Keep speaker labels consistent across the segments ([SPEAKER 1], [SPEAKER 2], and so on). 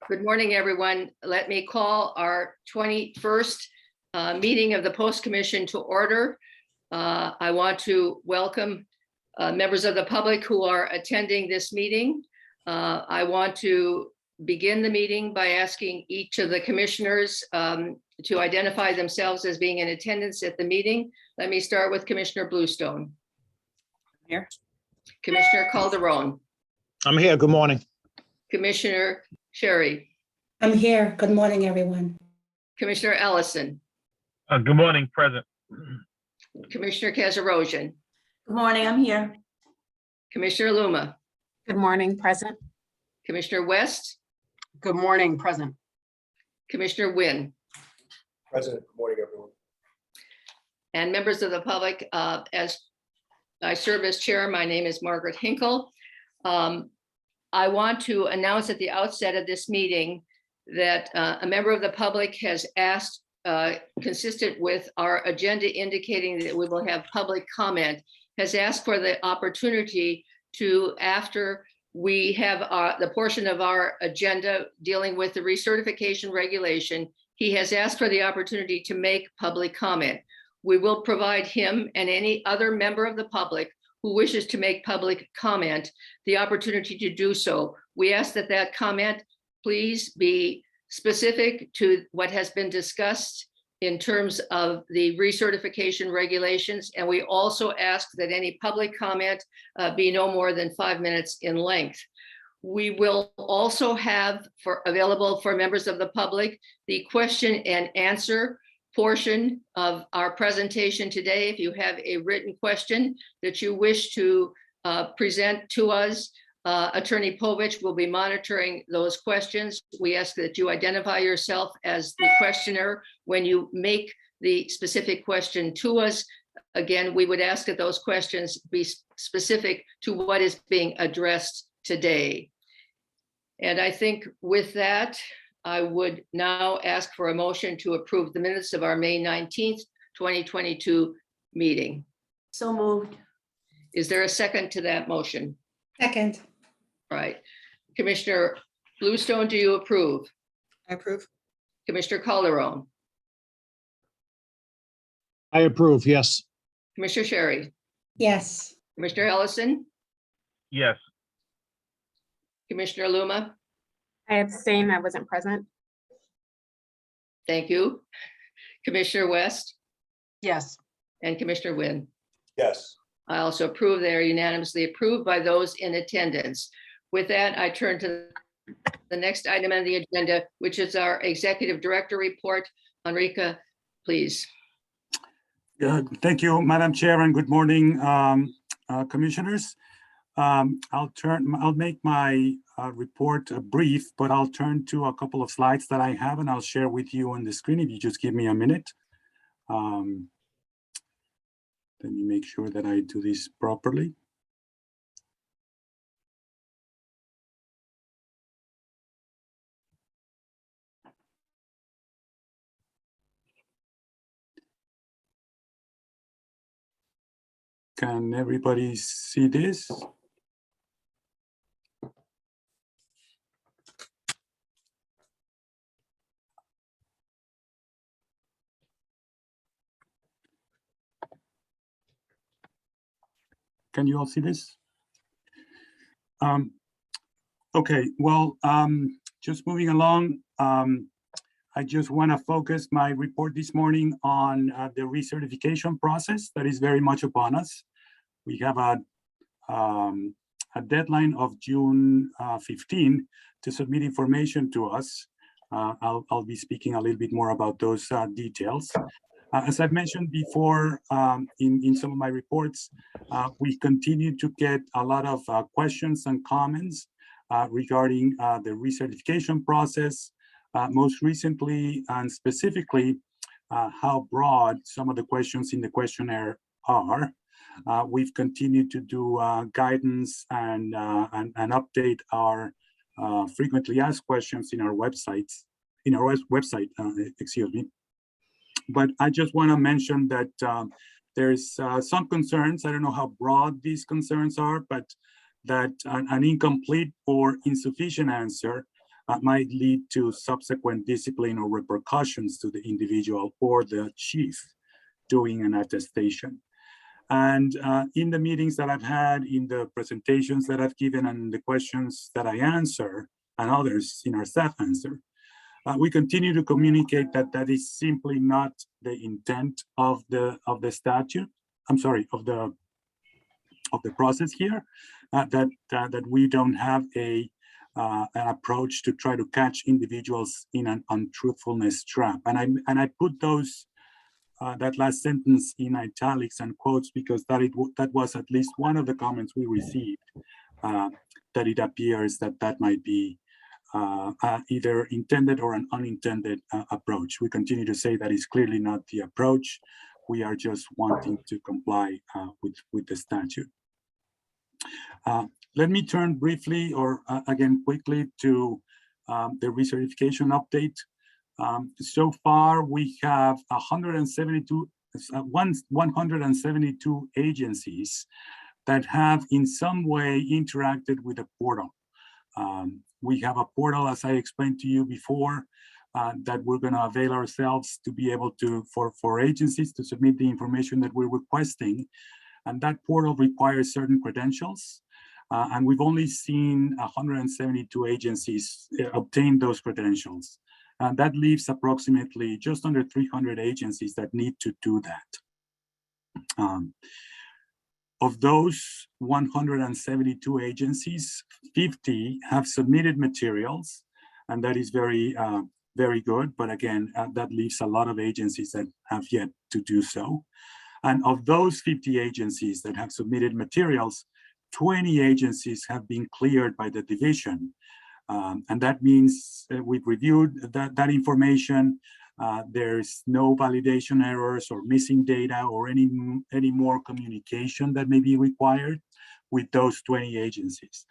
[SPEAKER 1] Good morning, everyone. Let me call our 21st meeting of the Post Commission to order. I want to welcome members of the public who are attending this meeting. I want to begin the meeting by asking each of the commissioners to identify themselves as being in attendance at the meeting. Let me start with Commissioner Bluestone.
[SPEAKER 2] Here.
[SPEAKER 1] Commissioner Calderon.
[SPEAKER 3] I'm here. Good morning.
[SPEAKER 1] Commissioner Sherry.
[SPEAKER 4] I'm here. Good morning, everyone.
[SPEAKER 1] Commissioner Ellison.
[SPEAKER 5] Good morning, present.
[SPEAKER 1] Commissioner Kazarosian.
[SPEAKER 2] Good morning, I'm here.
[SPEAKER 1] Commissioner Luma.
[SPEAKER 6] Good morning, present.
[SPEAKER 1] Commissioner West.
[SPEAKER 6] Good morning, present.
[SPEAKER 1] Commissioner Wynn.
[SPEAKER 7] Present. Good morning, everyone.
[SPEAKER 1] And members of the public, as I serve as chair, my name is Margaret Hinkle. I want to announce at the outset of this meeting that a member of the public has asked, consistent with our agenda indicating that we will have public comment, has asked for the opportunity to, after we have the portion of our agenda dealing with the recertification regulation, he has asked for the opportunity to make public comment. We will provide him and any other member of the public who wishes to make public comment the opportunity to do so. We ask that that comment please be specific to what has been discussed in terms of the recertification regulations. And we also ask that any public comment be no more than 5 minutes in length. We will also have available for members of the public the question and answer portion of our presentation today. If you have a written question that you wish to present to us, Attorney Povich will be monitoring those questions. We ask that you identify yourself as the questioner when you make the specific question to us. Again, we would ask that those questions be specific to what is being addressed today. And I think with that, I would now ask for a motion to approve the minutes of our May 19th, 2022 meeting.
[SPEAKER 2] So moved.
[SPEAKER 1] Is there a second to that motion?
[SPEAKER 4] Second.
[SPEAKER 1] All right. Commissioner Bluestone, do you approve?
[SPEAKER 6] I approve.
[SPEAKER 1] Commissioner Calderon?
[SPEAKER 3] I approve. Yes.
[SPEAKER 1] Commissioner Sherry?
[SPEAKER 4] Yes.
[SPEAKER 1] Commissioner Ellison?
[SPEAKER 5] Yes.
[SPEAKER 1] Commissioner Luma?
[SPEAKER 6] I abstain. I wasn't present.
[SPEAKER 1] Thank you. Commissioner West
[SPEAKER 6] Yes.
[SPEAKER 1] and Commissioner Wynn?
[SPEAKER 7] Yes.
[SPEAKER 1] I also approve. They are unanimously approved by those in attendance. With that, I turn to the next item on the agenda, which is our Executive Director report. Enrique, please.
[SPEAKER 8] Thank you, Madam Chair, and good morning, commissioners. I'll make my report brief, but I'll turn to a couple of slides that I have and I'll share with you on the screen if you just give me a minute. Let me make sure that I do this properly. Can everybody see this? Can you all see this? Okay, well, just moving along, I just want to focus my report this morning on the recertification process that is very much upon us. We have a deadline of June 15 to submit information to us. I'll be speaking a little bit more about those details. As I've mentioned before in some of my reports, we continue to get a lot of questions and comments regarding the recertification process, most recently and specifically how broad some of the questions in the questionnaire are. We've continued to do guidance and update our frequently asked questions in our website, excuse me. But I just want to mention that there's some concerns. I don't know how broad these concerns are, but that an incomplete or insufficient answer might lead to subsequent discipline or repercussions to the individual or the chief doing an attestation. And in the meetings that I've had, in the presentations that I've given, and the questions that I answer, and others in our staff answer, we continue to communicate that that is simply not the intent of the statute. I'm sorry, of the process here. That we don't have an approach to try to catch individuals in an untruthfulness trap. And I put those that last sentence in italics and quotes because that was at least one of the comments we received, that it appears that might be either intended or an unintended approach. We continue to say that is clearly not the approach. We are just wanting to comply with the statute. Let me turn briefly or again quickly to the recertification update. So far, we have 172 agencies that have in some way interacted with the portal. We have a portal, as I explained to you before, that we're going to avail ourselves to be able to, for agencies to submit the information that we're requesting. And that portal requires certain credentials. And we've only seen 172 agencies obtain those credentials. And that leaves approximately just under 300 agencies that need to do that. Of those 172 agencies, 50 have submitted materials, and that is very, very good. But again, that leaves a lot of agencies that have yet to do so. And of those 50 agencies that have submitted materials, 20 agencies have been cleared by the division. And that means we've reviewed that information. There's no validation errors or missing data or any more communication that may be required with those 20 agencies.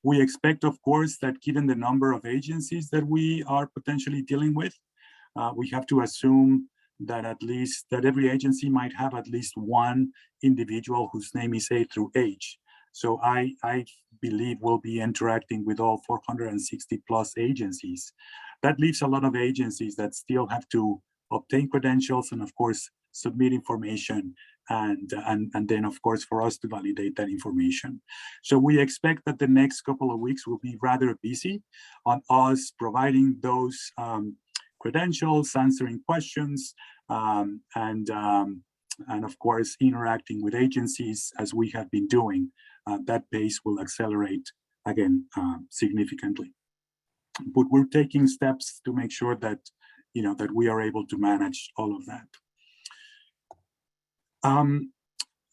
[SPEAKER 8] We expect, of course, that given the number of agencies that we are potentially dealing with, we have to assume that every agency might have at least one individual whose name is A through H. So I believe we'll be interacting with all 460 plus agencies. That leaves a lot of agencies that still have to obtain credentials and, of course, submit information and then, of course, for us to validate that information. So we expect that the next couple of weeks will be rather busy on us providing those credentials, answering questions, and of course, interacting with agencies as we have been doing. That pace will accelerate again significantly. But we're taking steps to make sure that that we are able to manage all of that.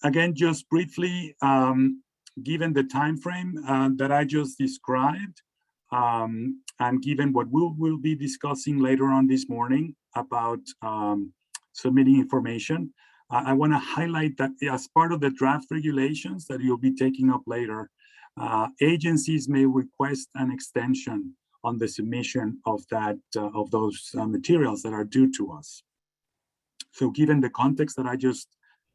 [SPEAKER 8] Again, just briefly, given the time frame that I just described, and given what we'll be discussing later on this morning about submitting information, I want to highlight that as part of the draft regulations that you'll be taking up later, agencies may request an extension on the submission of those materials that are due to us. So given the context that I just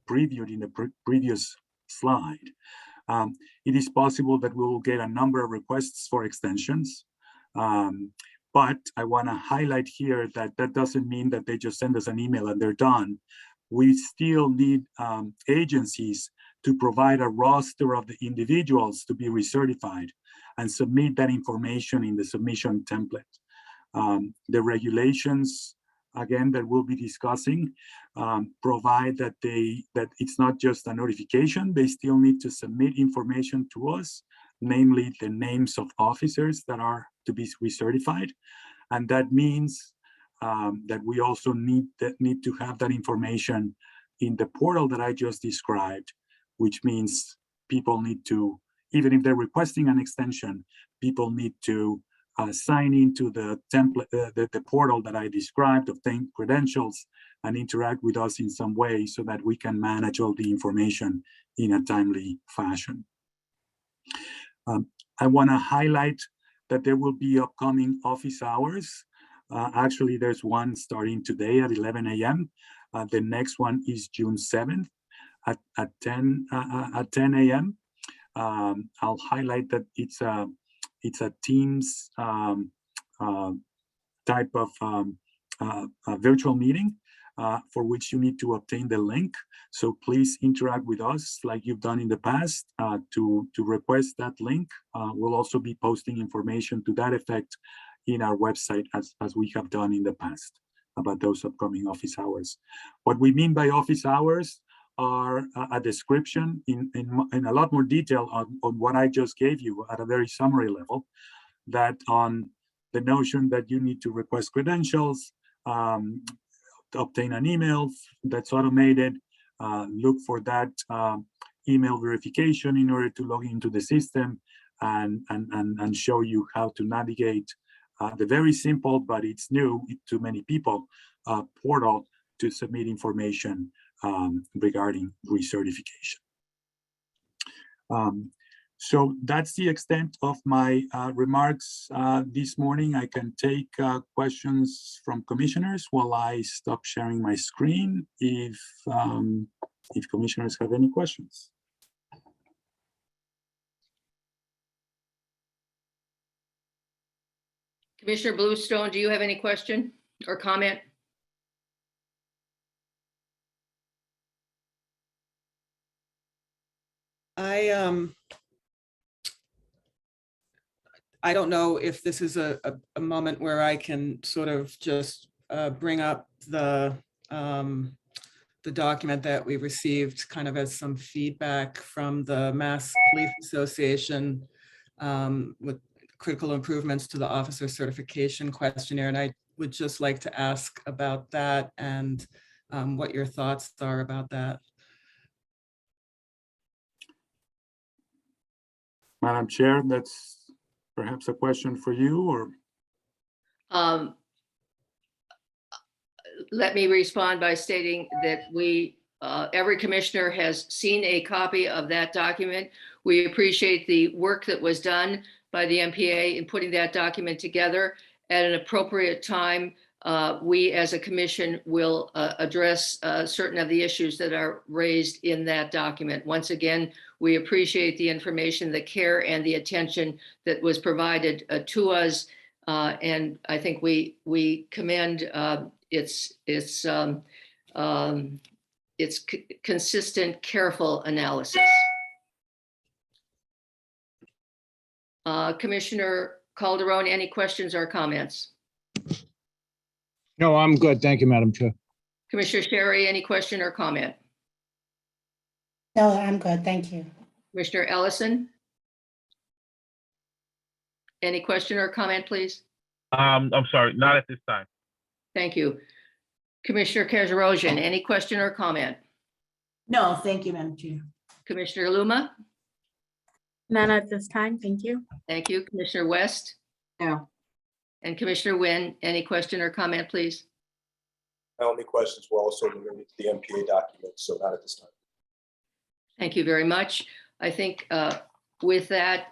[SPEAKER 8] previewed in the previous slide, it is possible that we will get a number of requests for extensions. But I want to highlight here that that doesn't mean that they just send us an email and they're done. We still need agencies to provide a roster of the individuals to be recertified and submit that information in the submission template. The regulations, again, that we'll be discussing, provide that it's not just a notification, they still need to submit information to us, namely the names of officers that are to be recertified. And that means that we also need to have that information in the portal that I just described, which means people need to, even if they're requesting an extension, people need to sign into the template, the portal that I described, obtain credentials, and interact with us in some way so that we can manage all the information in a timely fashion. I want to highlight that there will be upcoming office hours. Actually, there's one starting today at 11 a.m. The next one is June 7th at 10 a.m. I'll highlight that it's It's a Teams type of a virtual meeting for which you need to obtain the link. So please interact with us like you've done in the past to request that link. We'll also be posting information to that effect in our website as we have done in the past about those upcoming office hours. What we mean by office hours are a description in a lot more detail on what I just gave you at a very summary level, that on the notion that you need to request credentials, to obtain an email that's automated, look for that email verification in order to log into the system, and show you how to navigate the very simple, but it's new to many people, portal to submit information regarding recertification. So that's the extent of my remarks this morning. I can take questions from commissioners while I stop sharing my screen if commissioners have any questions.
[SPEAKER 1] Commissioner Bluestone, do you have any question or comment?
[SPEAKER 9] I don't know if this is a moment where I can sort of just bring up the document that we received kind of as some feedback from the Mass Police Association with critical improvements to the officer certification questionnaire. And I would just like to ask about that and what your thoughts are about that.
[SPEAKER 8] Madam Chair, that's perhaps a question for you, or?
[SPEAKER 1] Let me respond by stating that every commissioner has seen a copy of that document. We appreciate the work that was done by the MPA in putting that document together. At an appropriate time, we as a commission will address certain of the issues that are raised in that document. Once again, we appreciate the information, the care, and the attention that was provided to us. And I think we commend its consistent, careful analysis. Commissioner Calderon, any questions or comments?
[SPEAKER 3] No, I'm good. Thank you, Madam Chair.
[SPEAKER 1] Commissioner Sherry, any question or comment?
[SPEAKER 4] No, I'm good. Thank you.
[SPEAKER 1] Commissioner Ellison? Any question or comment, please?
[SPEAKER 5] I'm sorry, not at this time.
[SPEAKER 1] Thank you. Commissioner Kajirosian, any question or comment?
[SPEAKER 2] No, thank you, Madam Chair.
[SPEAKER 1] Commissioner Luma?
[SPEAKER 6] None at this time. Thank you.
[SPEAKER 1] Thank you. Commissioner West?
[SPEAKER 6] No.
[SPEAKER 1] And Commissioner Wynn, any question or comment, please?
[SPEAKER 7] My only questions were also related to the MPA document, so not at this time.
[SPEAKER 1] Thank you very much. I think with that,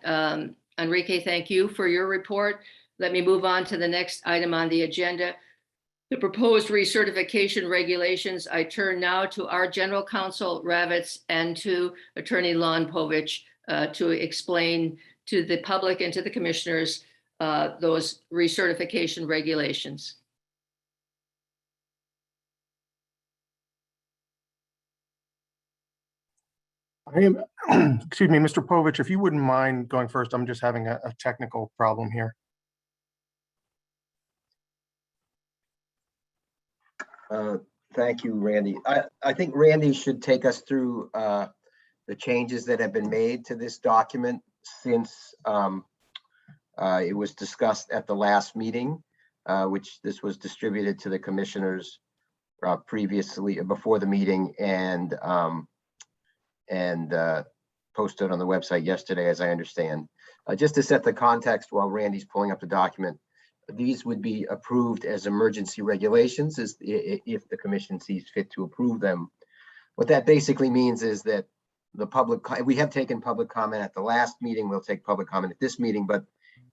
[SPEAKER 1] Enrique, thank you for your report. Let me move on to the next item on the agenda. The proposed recertification regulations. I turn now to our General Counsel, Ravitz, and to Attorney Lon Povich to explain to the public and to the commissioners those recertification regulations.
[SPEAKER 10] I am, excuse me, Mr. Povich, if you wouldn't mind going first, I'm just having a technical problem here.
[SPEAKER 11] Thank you, Randy. I think Randy should take us through the changes that have been made to this document since it was discussed at the last meeting, which this was distributed to the commissioners previously before the meeting and posted on the website yesterday, as I understand. Just to set the context while Randy's pulling up the document, these would be approved as emergency regulations if the commission sees fit to approve them. What that basically means is that we have taken public comment at the last meeting, we'll take public comment at this meeting, but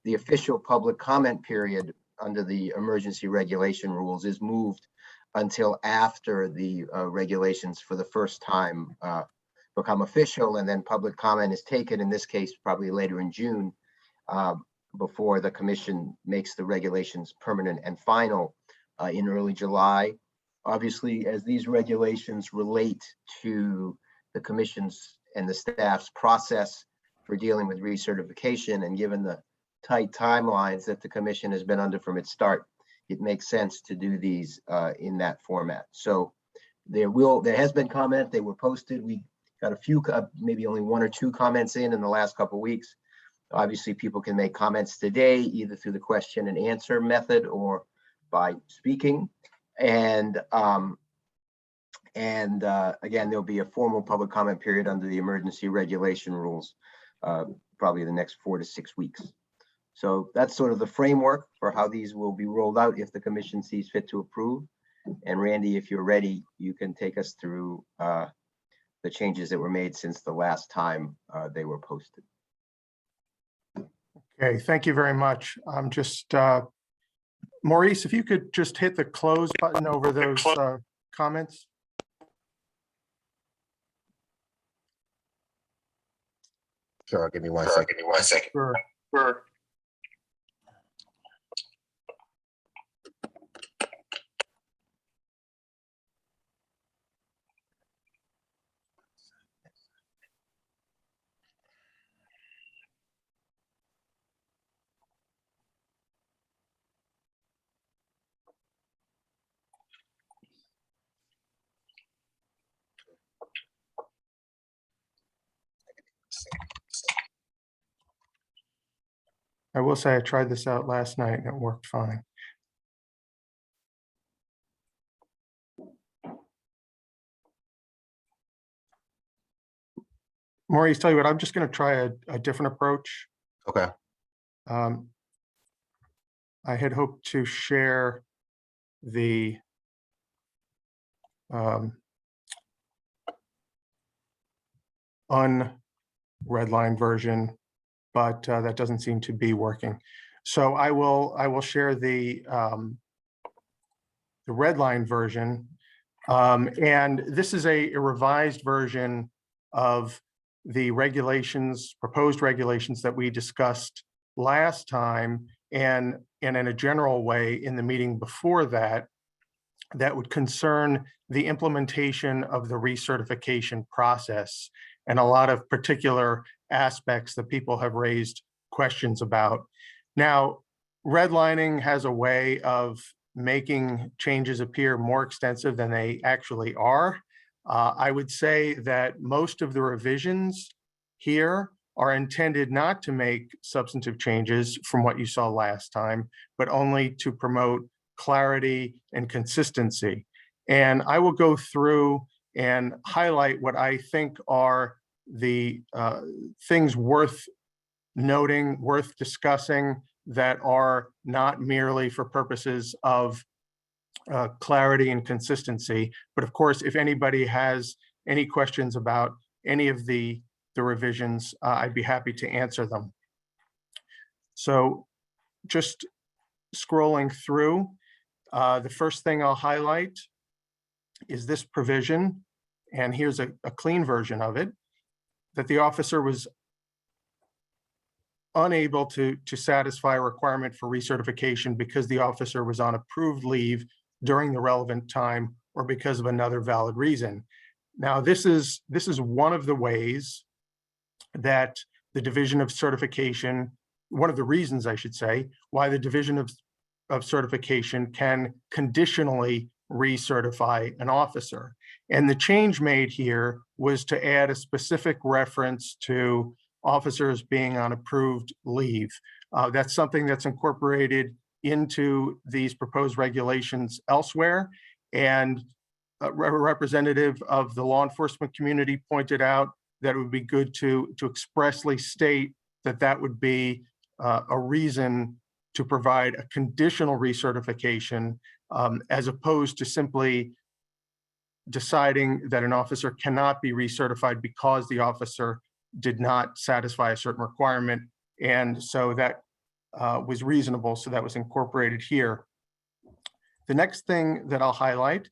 [SPEAKER 11] the official public comment period under the emergency regulation rules is moved until after the regulations for the first time become official, and then public comment is taken, in this case, probably later in June. before the commission makes the regulations permanent and final in early July. Obviously, as these regulations relate to the commission's and the staff's process for dealing with recertification, and given the tight timelines that the commission has been under from its start, it makes sense to do these in that format. So there has been comment, they were posted. We got a few, maybe only 1 or 2 comments in the last couple of weeks. Obviously, people can make comments today, either through the question and answer method or by speaking. And again, there'll be a formal public comment period under the emergency regulation rules, probably the next 4 to 6 weeks. So that's sort of the framework for how these will be rolled out if the commission sees fit to approve. And Randy, if you're ready, you can take us through the changes that were made since the last time they were posted.
[SPEAKER 10] Okay, thank you very much. I'm just, Maurice, if you could just hit the close button over those comments.
[SPEAKER 11] Sure, give me 1 second.
[SPEAKER 10] Sure. I will say I tried this out last night and it worked fine. Maurice, tell you what, I'm just going to try a different approach.
[SPEAKER 11] Okay.
[SPEAKER 10] I had hoped to share the unredlined version, but that doesn't seem to be working. So I will share the redline version, and this is a revised version of the regulations, proposed regulations that we discussed last time, and in a general way in the meeting before that, that would concern the implementation of the recertification process and a lot of particular aspects that people have raised questions about. Now, redlining has a way of making changes appear more extensive than they actually are. I would say that most of the revisions here are intended not to make substantive changes from what you saw last time, but only to promote clarity and consistency. And I will go through and highlight what I think are the things worth noting, worth discussing, that are not merely for purposes of clarity and consistency. But of course, if anybody has any questions about any of the revisions, I'd be happy to answer them. So just scrolling through, the first thing I'll highlight is this provision, and here's a clean version of it, that the officer was unable to satisfy a requirement for recertification because the officer was on approved leave during the relevant time or because of another valid reason. Now, this is one of the ways that the Division of Certification, one of the reasons I should say, why the Division of Certification can conditionally recertify an officer. And the change made here was to add a specific reference to officers being on approved leave. That's something that's incorporated into these proposed regulations elsewhere. And a representative of the law enforcement community pointed out that it would be good to expressly state that that would be a reason to provide a conditional recertification, as opposed to simply deciding that an officer cannot be recertified because the officer did not satisfy a certain requirement. And so that was reasonable, so that was incorporated here. The next thing that I'll highlight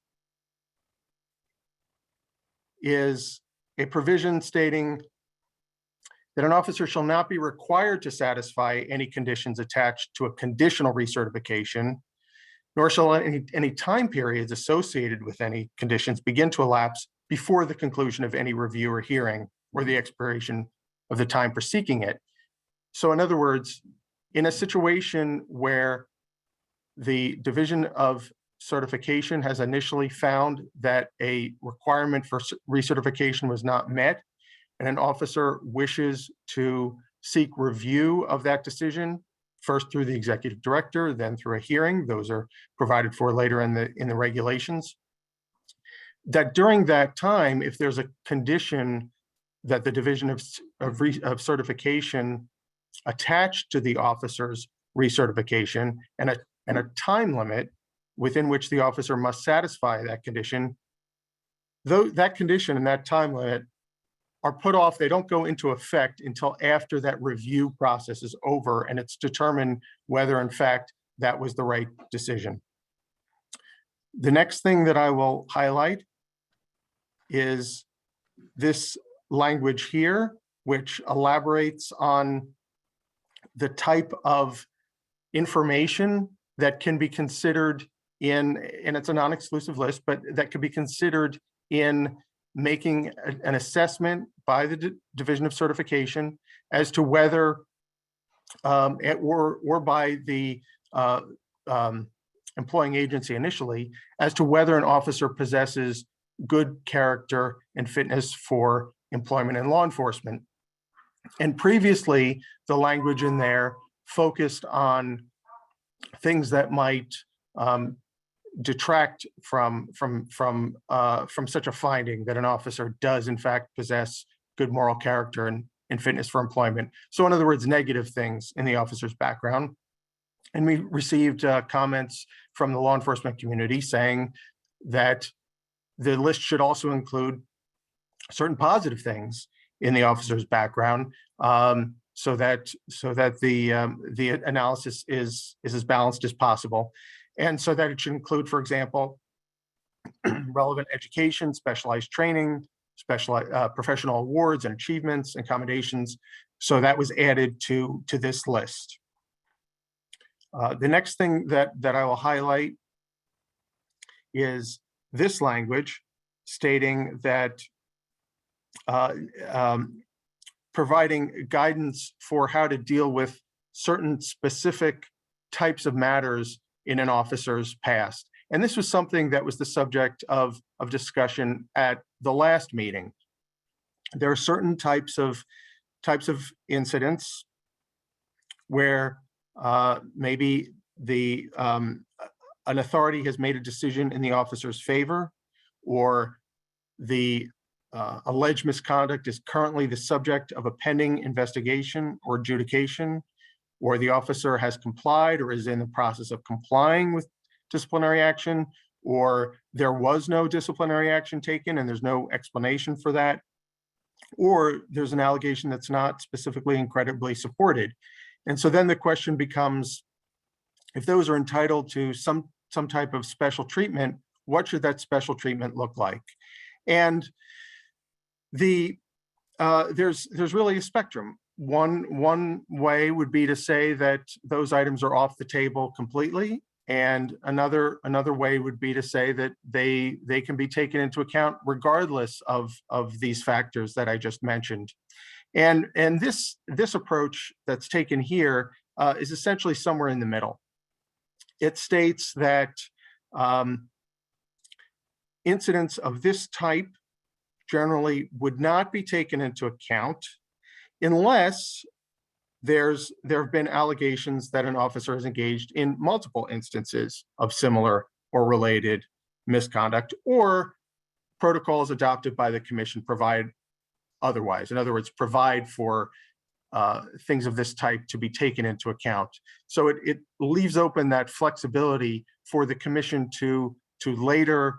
[SPEAKER 10] is a provision stating that an officer shall not be required to satisfy any conditions attached to a conditional recertification, nor shall any time periods associated with any conditions begin to elapse before the conclusion of any review or hearing or the expiration of the time for seeking it. So in other words, in a situation where the Division of Certification has initially found that a requirement for recertification was not met, and an officer wishes to seek review of that decision, first through the executive director, then through a hearing, those are provided for later in the regulations, that during that time, if there's a condition that the Division of Certification attached to the officer's recertification and a time limit within which the officer must satisfy that condition, though that condition and that time limit are put off, they don't go into effect until after that review process is over and it's determined whether in fact that was the right decision. The next thing that I will highlight is this language here, which elaborates on the type of information that can be considered in, and it's a non-exclusive list, but that could be considered in making an assessment by the Division of Certification as to whether, or by the employing agency initially, as to whether an officer possesses good character and fitness for employment in law enforcement. And previously, the language in there focused on things that might detract from such a finding that an officer does in fact possess good moral character and fitness for employment. So in other words, negative things in the officer's background. And we received comments from the law enforcement community saying that the list should also include certain positive things in the officer's background, so that the analysis is as balanced as possible. And so that it should include, for example, relevant education, specialized training, professional awards and achievements and accommodations. So that was added to this list. The next thing that I will highlight is this language stating that providing guidance for how to deal with certain specific types of matters in an officer's past. And this was something that was the subject of discussion at the last meeting. There are certain types of incidents where maybe an authority has made a decision in the officer's favor, or the alleged misconduct is currently the subject of a pending investigation or adjudication, or the officer has complied or is in the process of complying with disciplinary action, or there was no disciplinary action taken and there's no explanation for that, or there's an allegation that's not specifically and credibly supported. And so then the question becomes, if those are entitled to some type of special treatment, what should that special treatment look like? And there's really a spectrum. One way would be to say that those items are off the table completely, and another way would be to say that they can be taken into account regardless of these factors that I just mentioned. And this approach that's taken here is essentially somewhere in the middle. It states that incidents of this type generally would not be taken into account unless there have been allegations that an officer is engaged in multiple instances of similar or related misconduct, or protocols adopted by the commission provide otherwise. In other words, provide for things of this type to be taken into account. So it leaves open that flexibility for the commission to later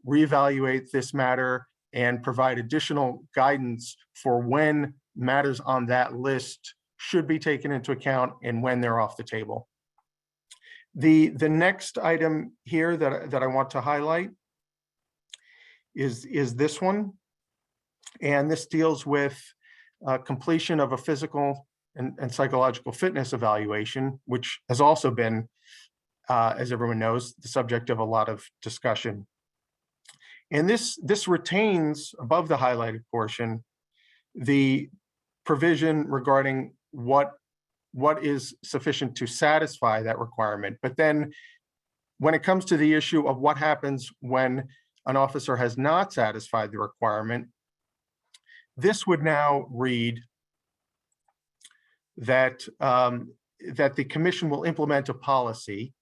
[SPEAKER 10] reevaluate this matter and provide additional guidance for when matters on that list should be taken into account and when they're off the table. The next item here that I want to highlight is this one. And this deals with completion of a physical and psychological fitness evaluation, which has also been, as everyone knows, the subject of a lot of discussion. And this retains, above the highlighted portion, the provision regarding what is sufficient to satisfy that requirement. But then when it comes to the issue of what happens when an officer has not satisfied the requirement, this would now read that that the commission will implement a policy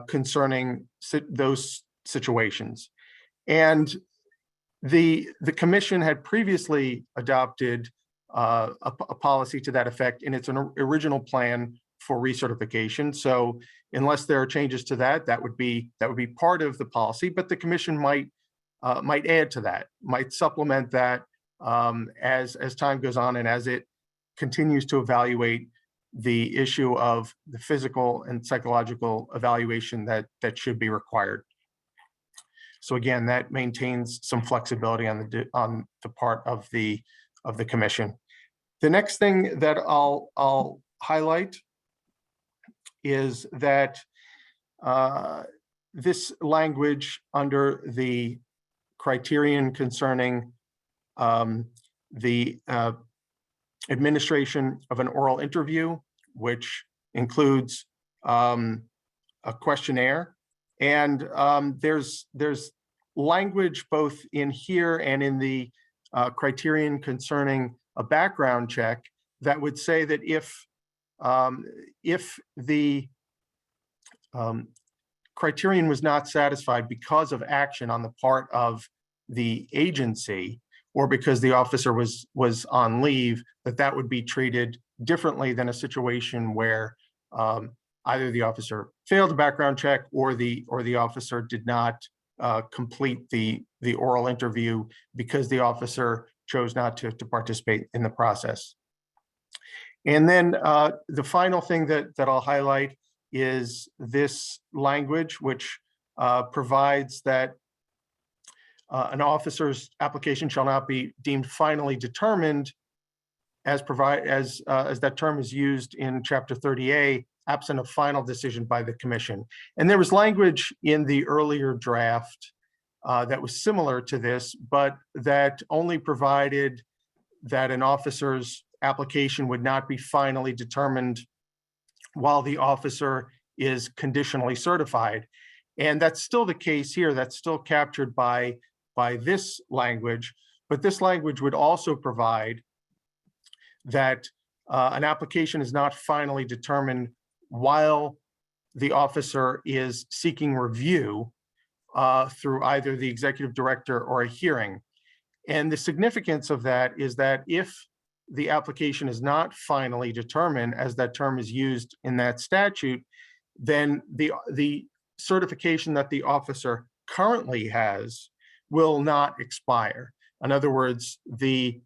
[SPEAKER 10] concerning those situations. And the commission had previously adopted a policy to that effect in its original plan for recertification. So unless there are changes to that, that would be part of the policy, but the commission might add to that, might supplement that as time goes on and as it continues to evaluate the issue of the physical and psychological evaluation that should be required. So again, that maintains some flexibility on the part of the commission. The next thing that I'll highlight is that this language under the criterion concerning the administration of an oral interview, which includes a questionnaire. And there's language both in here and in the criterion concerning a background check that would say that if the criterion was not satisfied because of action on the part of the agency, or because the officer was on leave, that would be treated differently than a situation where either the officer failed a background check or the officer did not complete the oral interview because the officer chose not to participate in the process. And then the final thing that I'll highlight is this language, which provides that an officer's application shall not be deemed finally determined as that term is used in Chapter 30A, absent a final decision by the commission. And there was language in the earlier draft that was similar to this, but that only provided that an officer's application would not be finally determined while the officer is conditionally certified. And that's still the case here. That's still captured by this language, but this language would also provide that an application is not finally determined while the officer is seeking review through either the executive director or a hearing. And the significance of that is that if the application is not finally determined, as that term is used in that statute, then the certification that the officer currently has will not expire. In other words, the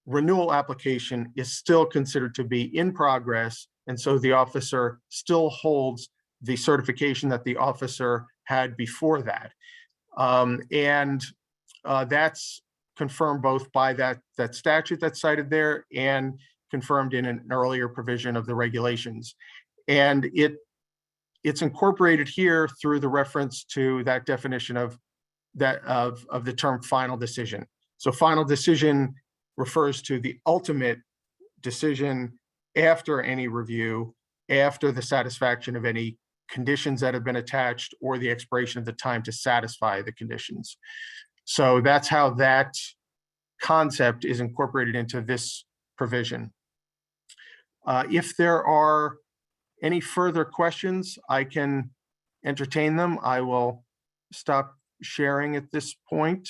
[SPEAKER 10] renewal application is still considered to be in progress, and so the officer still holds the certification that the officer had before that. That's confirmed both by that statute that's cited there and confirmed in an earlier provision of the regulations. And it's incorporated here through the reference to that definition of the term final decision. So final decision refers to the ultimate decision after any review, after the satisfaction of any conditions that have been attached or the expiration of the time to satisfy the conditions. So that's how that concept is incorporated into this provision. If there are any further questions, I can entertain them. I will stop sharing at this point.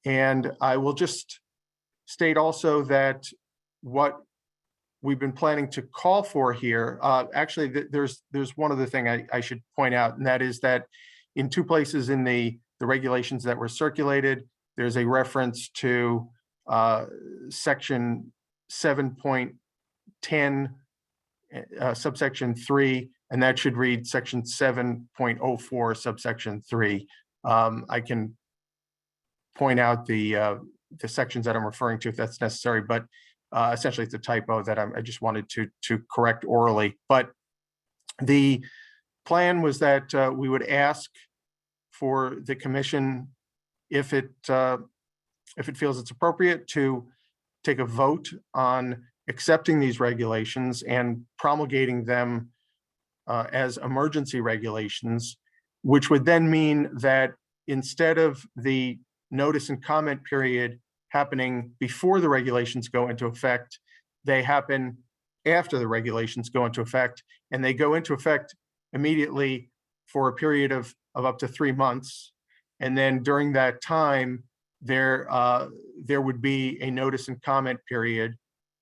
[SPEAKER 10] And I will just state also that what we've been planning to call for here, actually, there's one other thing I should point out, and that is that in two places in the regulations that were circulated, there's a reference to section 7.10, subsection 3, and that should read section 7.04, subsection 3. I can point out the sections that I'm referring to if that's necessary, but essentially it's a typo that I just wanted to correct orally. But the plan was that we would ask for the commission, if it feels it's appropriate, to take a vote on accepting these regulations and promulgating them as emergency regulations, which would then mean that instead of the notice and comment period happening before the regulations go into effect, they happen after the regulations go into effect, and they go into effect immediately for a period of up to 3 months. And then during that time, there would be a notice and comment period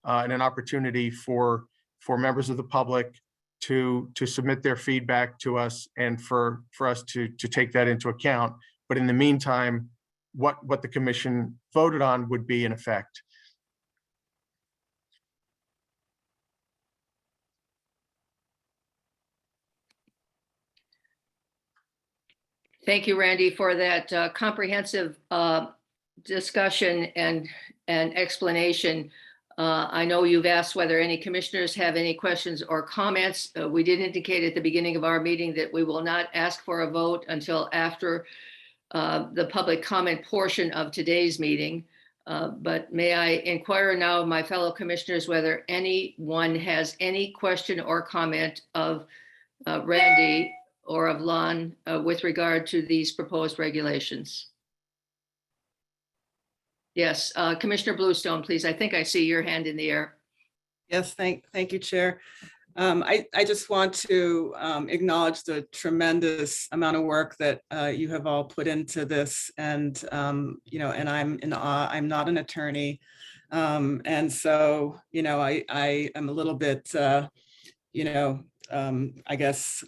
[SPEAKER 10] and an opportunity for members of the public to submit their feedback to us and for us to take that into account. But in the meantime, what the commission voted on would be in effect.
[SPEAKER 1] Thank you, Randy, for that comprehensive discussion and explanation. I know you've asked whether any commissioners have any questions or comments. We did indicate at the beginning of our meeting that we will not ask for a vote until after the public comment portion of today's meeting. But may I inquire now of my fellow commissioners whether anyone has any question or comment of Randy or of Lon with regard to these proposed regulations? Yes, Commissioner Bluestone, please. I think I see your hand in the air.
[SPEAKER 9] Yes, thank you, Chair. I just want to acknowledge the tremendous amount of work that you have all put into this, and and I'm in awe. I'm not an attorney, and so I am a little bit I guess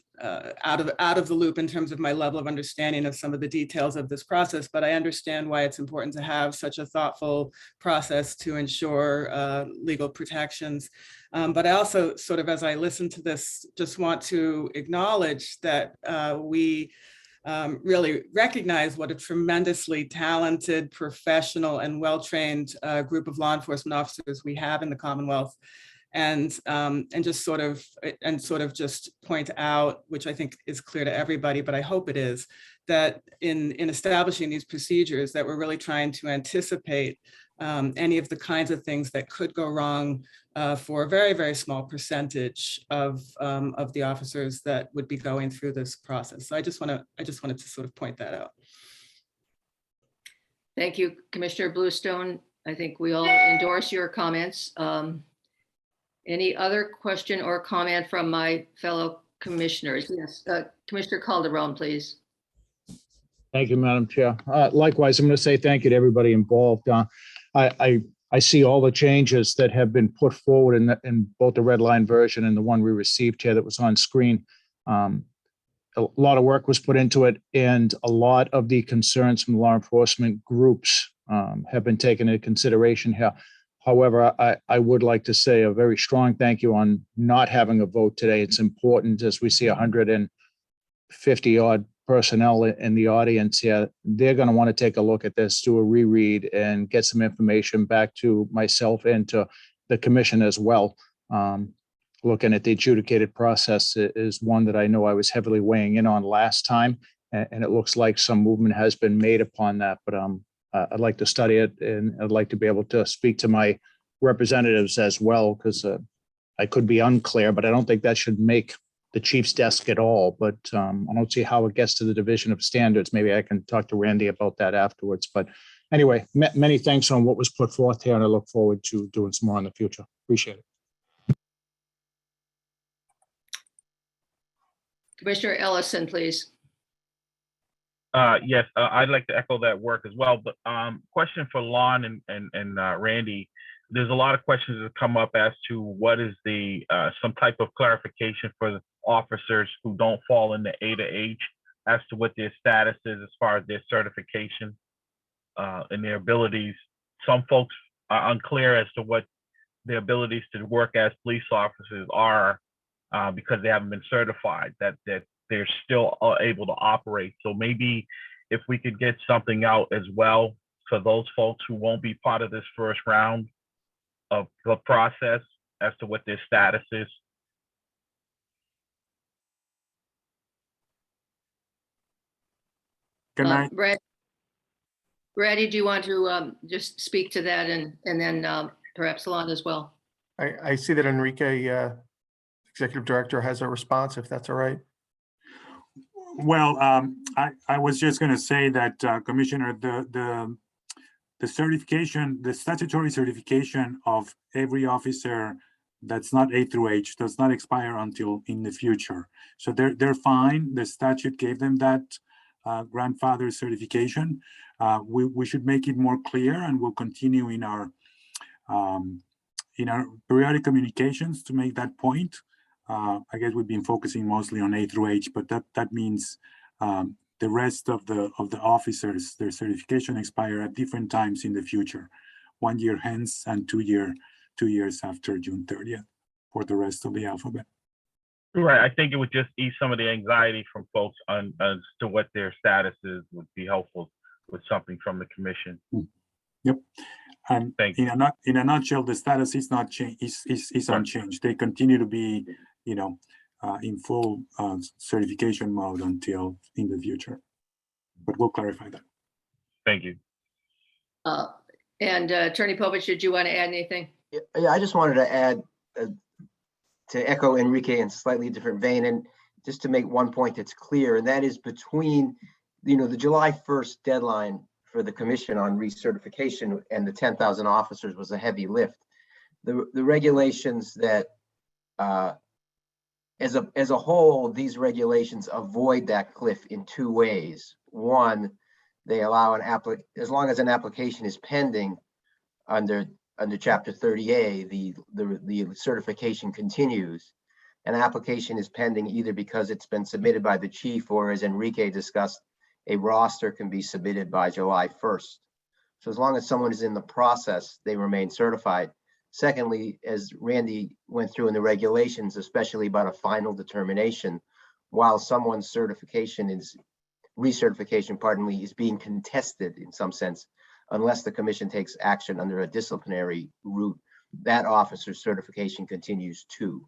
[SPEAKER 9] out of the loop in terms of my level of understanding of some of the details of this process, but I understand why it's important to have such a thoughtful process to ensure legal protections. But I also sort of, as I listen to this, just want to acknowledge that we really recognize what a tremendously talented, professional, and well-trained group of law enforcement officers we have in the Commonwealth. And just sort of just point out, which I think is clear to everybody, but I hope it is, that in establishing these procedures, that we're really trying to anticipate any of the kinds of things that could go wrong for a very, very small percentage of the officers that would be going through this process. So I just wanted to sort of point that out.
[SPEAKER 1] Thank you, Commissioner Bluestone. I think we all endorse your comments. Any other question or comment from my fellow commissioners? Yes, Commissioner Calderon, please.
[SPEAKER 3] Thank you, Madam Chair. Likewise, I'm going to say thank you to everybody involved. I see all the changes that have been put forward in both the red line version and the one we received here that was on screen. A lot of work was put into it, and a lot of the concerns from law enforcement groups have been taken into consideration here. However, I would like to say a very strong thank you on not having a vote today. It's important, as we see 150 odd personnel in the audience here. They're going to want to take a look at this, do a reread, and get some information back to myself and to the commission as well. Looking at the adjudicated process is one that I know I was heavily weighing in on last time, and it looks like some movement has been made upon that. But I'd like to study it, and I'd like to be able to speak to my representatives as well, because I could be unclear, but I don't think that should make the chief's desk at all. But I don't see how it gets to the Division of Standards. Maybe I can talk to Randy about that afterwards. But anyway, many thanks on what was put forth here, and I look forward to doing some more in the future. Appreciate it.
[SPEAKER 1] Commissioner Ellison, please.
[SPEAKER 5] Yes, I'd like to echo that work as well. But question for Lon and Randy. There's a lot of questions that come up as to what is the some type of clarification for the officers who don't fall in the A to H as to what their status is as far as their certification and their abilities. Some folks are unclear as to what their abilities to work as police officers are because they haven't been certified, that they're still able to operate. So maybe if we could get something out as well for those folks who won't be part of this first round of the process as to what their status is?
[SPEAKER 8] Can I?
[SPEAKER 1] Randy, do you want to just speak to that and then perhaps Lon as well?
[SPEAKER 10] I see that Enrique, Executive Director, has a response, if that's all right.
[SPEAKER 8] Well, I was just going to say that, Commissioner, the certification, the statutory certification of every officer that's not A through H does not expire until in the future. So they're fine. The statute gave them that grandfather certification. We should make it more clear, and we'll continue in our periodic communications to make that point. I guess we've been focusing mostly on A through H, but that means the rest of the officers, their certification expire at different times in the future, 1 year hence and 2 years after June 30th for the rest of the alphabet.
[SPEAKER 5] Right. I think it would just ease some of the anxiety from folks on as to what their status is, would be helpful with something from the commission.
[SPEAKER 8] Yep. And
[SPEAKER 5] Thank you.
[SPEAKER 8] in a nutshell, the status is not changed, is unchanged. They continue to be, in full certification mode until in the future. But we'll clarify that.
[SPEAKER 5] Thank you.
[SPEAKER 1] And Attorney Povich, did you want to add anything?
[SPEAKER 11] Yeah, I just wanted to add, to echo Enrique in a slightly different vein, and just to make one point that's clear, and that is between, the July 1st deadline for the commission on recertification and the 10,000 officers was a heavy lift. The regulations that, as a whole, these regulations avoid that cliff in two ways. One, they allow as long as an application is pending under Chapter 30A, the certification continues. An application is pending either because it's been submitted by the chief, or as Enrique discussed, a roster can be submitted by July 1st. So as long as someone is in the process, they remain certified. Secondly, as Randy went through in the regulations, especially about a final determination, while someone's recertification, is being contested in some sense, unless the commission takes action under a disciplinary route, that officer's certification continues too.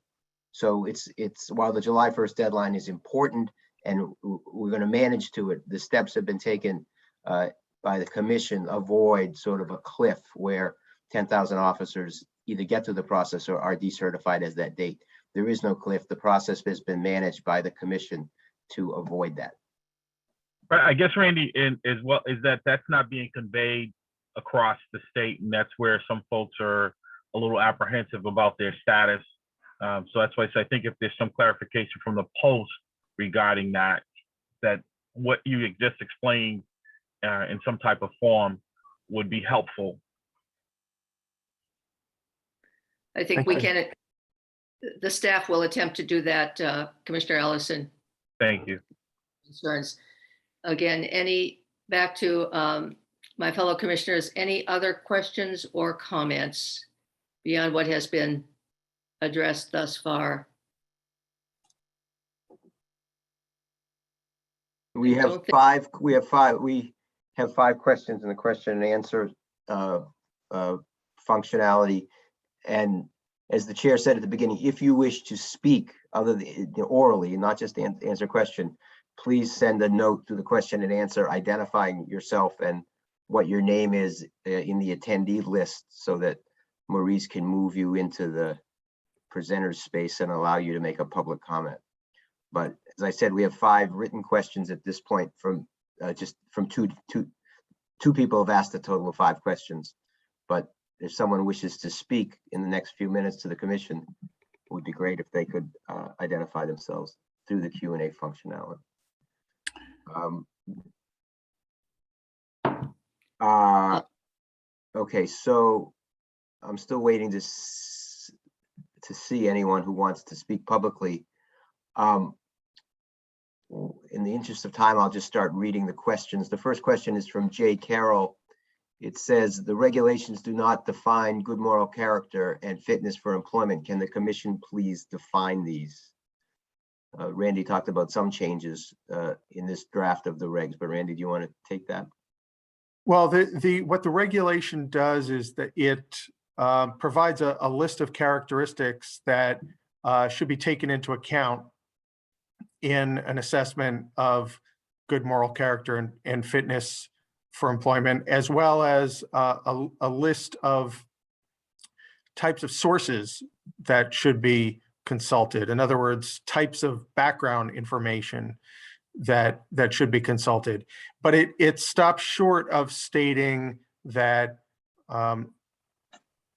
[SPEAKER 11] So it's while the July 1st deadline is important and we're going to manage to it, the steps have been taken by the commission avoid sort of a cliff where 10,000 officers either get through the process or are decertified as that date. There is no cliff. The process has been managed by the commission to avoid that.
[SPEAKER 5] But I guess, Randy, as well, is that's not being conveyed across the state, and that's where some folks are a little apprehensive about their status. So that's why I think if there's some clarification from the post regarding that what you just explained in some type of form would be helpful.
[SPEAKER 1] I think the staff will attempt to do that, Commissioner Ellison.
[SPEAKER 5] Thank you.
[SPEAKER 1] Concerns. Again, back to my fellow commissioners, any other questions or comments beyond what has been addressed thus far?
[SPEAKER 11] We have five questions in the question and answer functionality. And as the chair said at the beginning, if you wish to speak other than orally, not just answer a question, please send a note to the question and answer identifying yourself and what your name is in the attendee list, so that Maurice can move you into the presenter's space and allow you to make a public comment. But as I said, we have 5 written questions at this point from two people have asked a total of 5 questions. But if someone wishes to speak in the next few minutes to the commission, it would be great if they could identify themselves through the Q&A functionality. Okay, so I'm still waiting to see anyone who wants to speak publicly. In the interest of time, I'll just start reading the questions. The first question is from Jay Carroll. It says, the regulations do not define good moral character and fitness for employment. Can the commission please define these? Randy talked about some changes in this draft of the regs, but Randy, do you want to take that?
[SPEAKER 10] Well, what the regulation does is that it provides a list of characteristics that should be taken into account in an assessment of good moral character and fitness for employment, as well as a list of types of sources that should be consulted. In other words, types of background information that should be consulted. But it stops short of stating that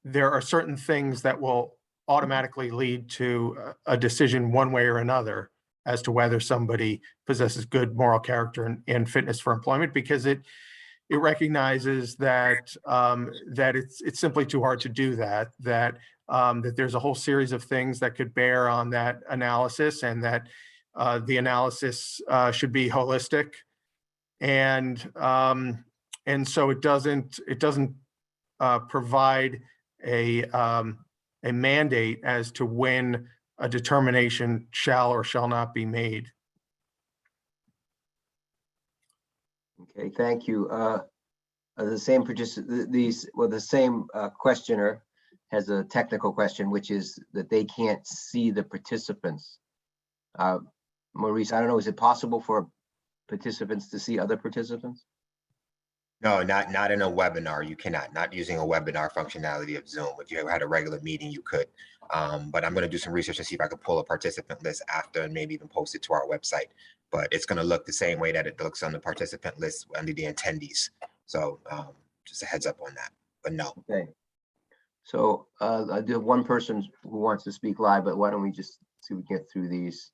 [SPEAKER 10] there are certain things that will automatically lead to a decision one way or another as to whether somebody possesses good moral character and fitness for employment, because it recognizes that it's simply too hard to do that there's a whole series of things that could bear on that analysis, and that the analysis should be holistic, and so it doesn't provide a mandate as to when a determination shall or shall not be made.
[SPEAKER 11] Okay, thank you. The same questioner has a technical question, which is that they can't see the participants. Maurice, I don't know, is it possible for participants to see other participants?
[SPEAKER 12] No, not in a webinar. You cannot, not using a webinar functionality of Zoom. If you had a regular meeting, you could. But I'm going to do some research to see if I could pull a participant list after and maybe even post it to our website. But it's going to look the same way that it looks on the participant list under the attendees. So just a heads up on that, but no.
[SPEAKER 11] Okay. So I do have one person who wants to speak live, but why don't we just see if we get through these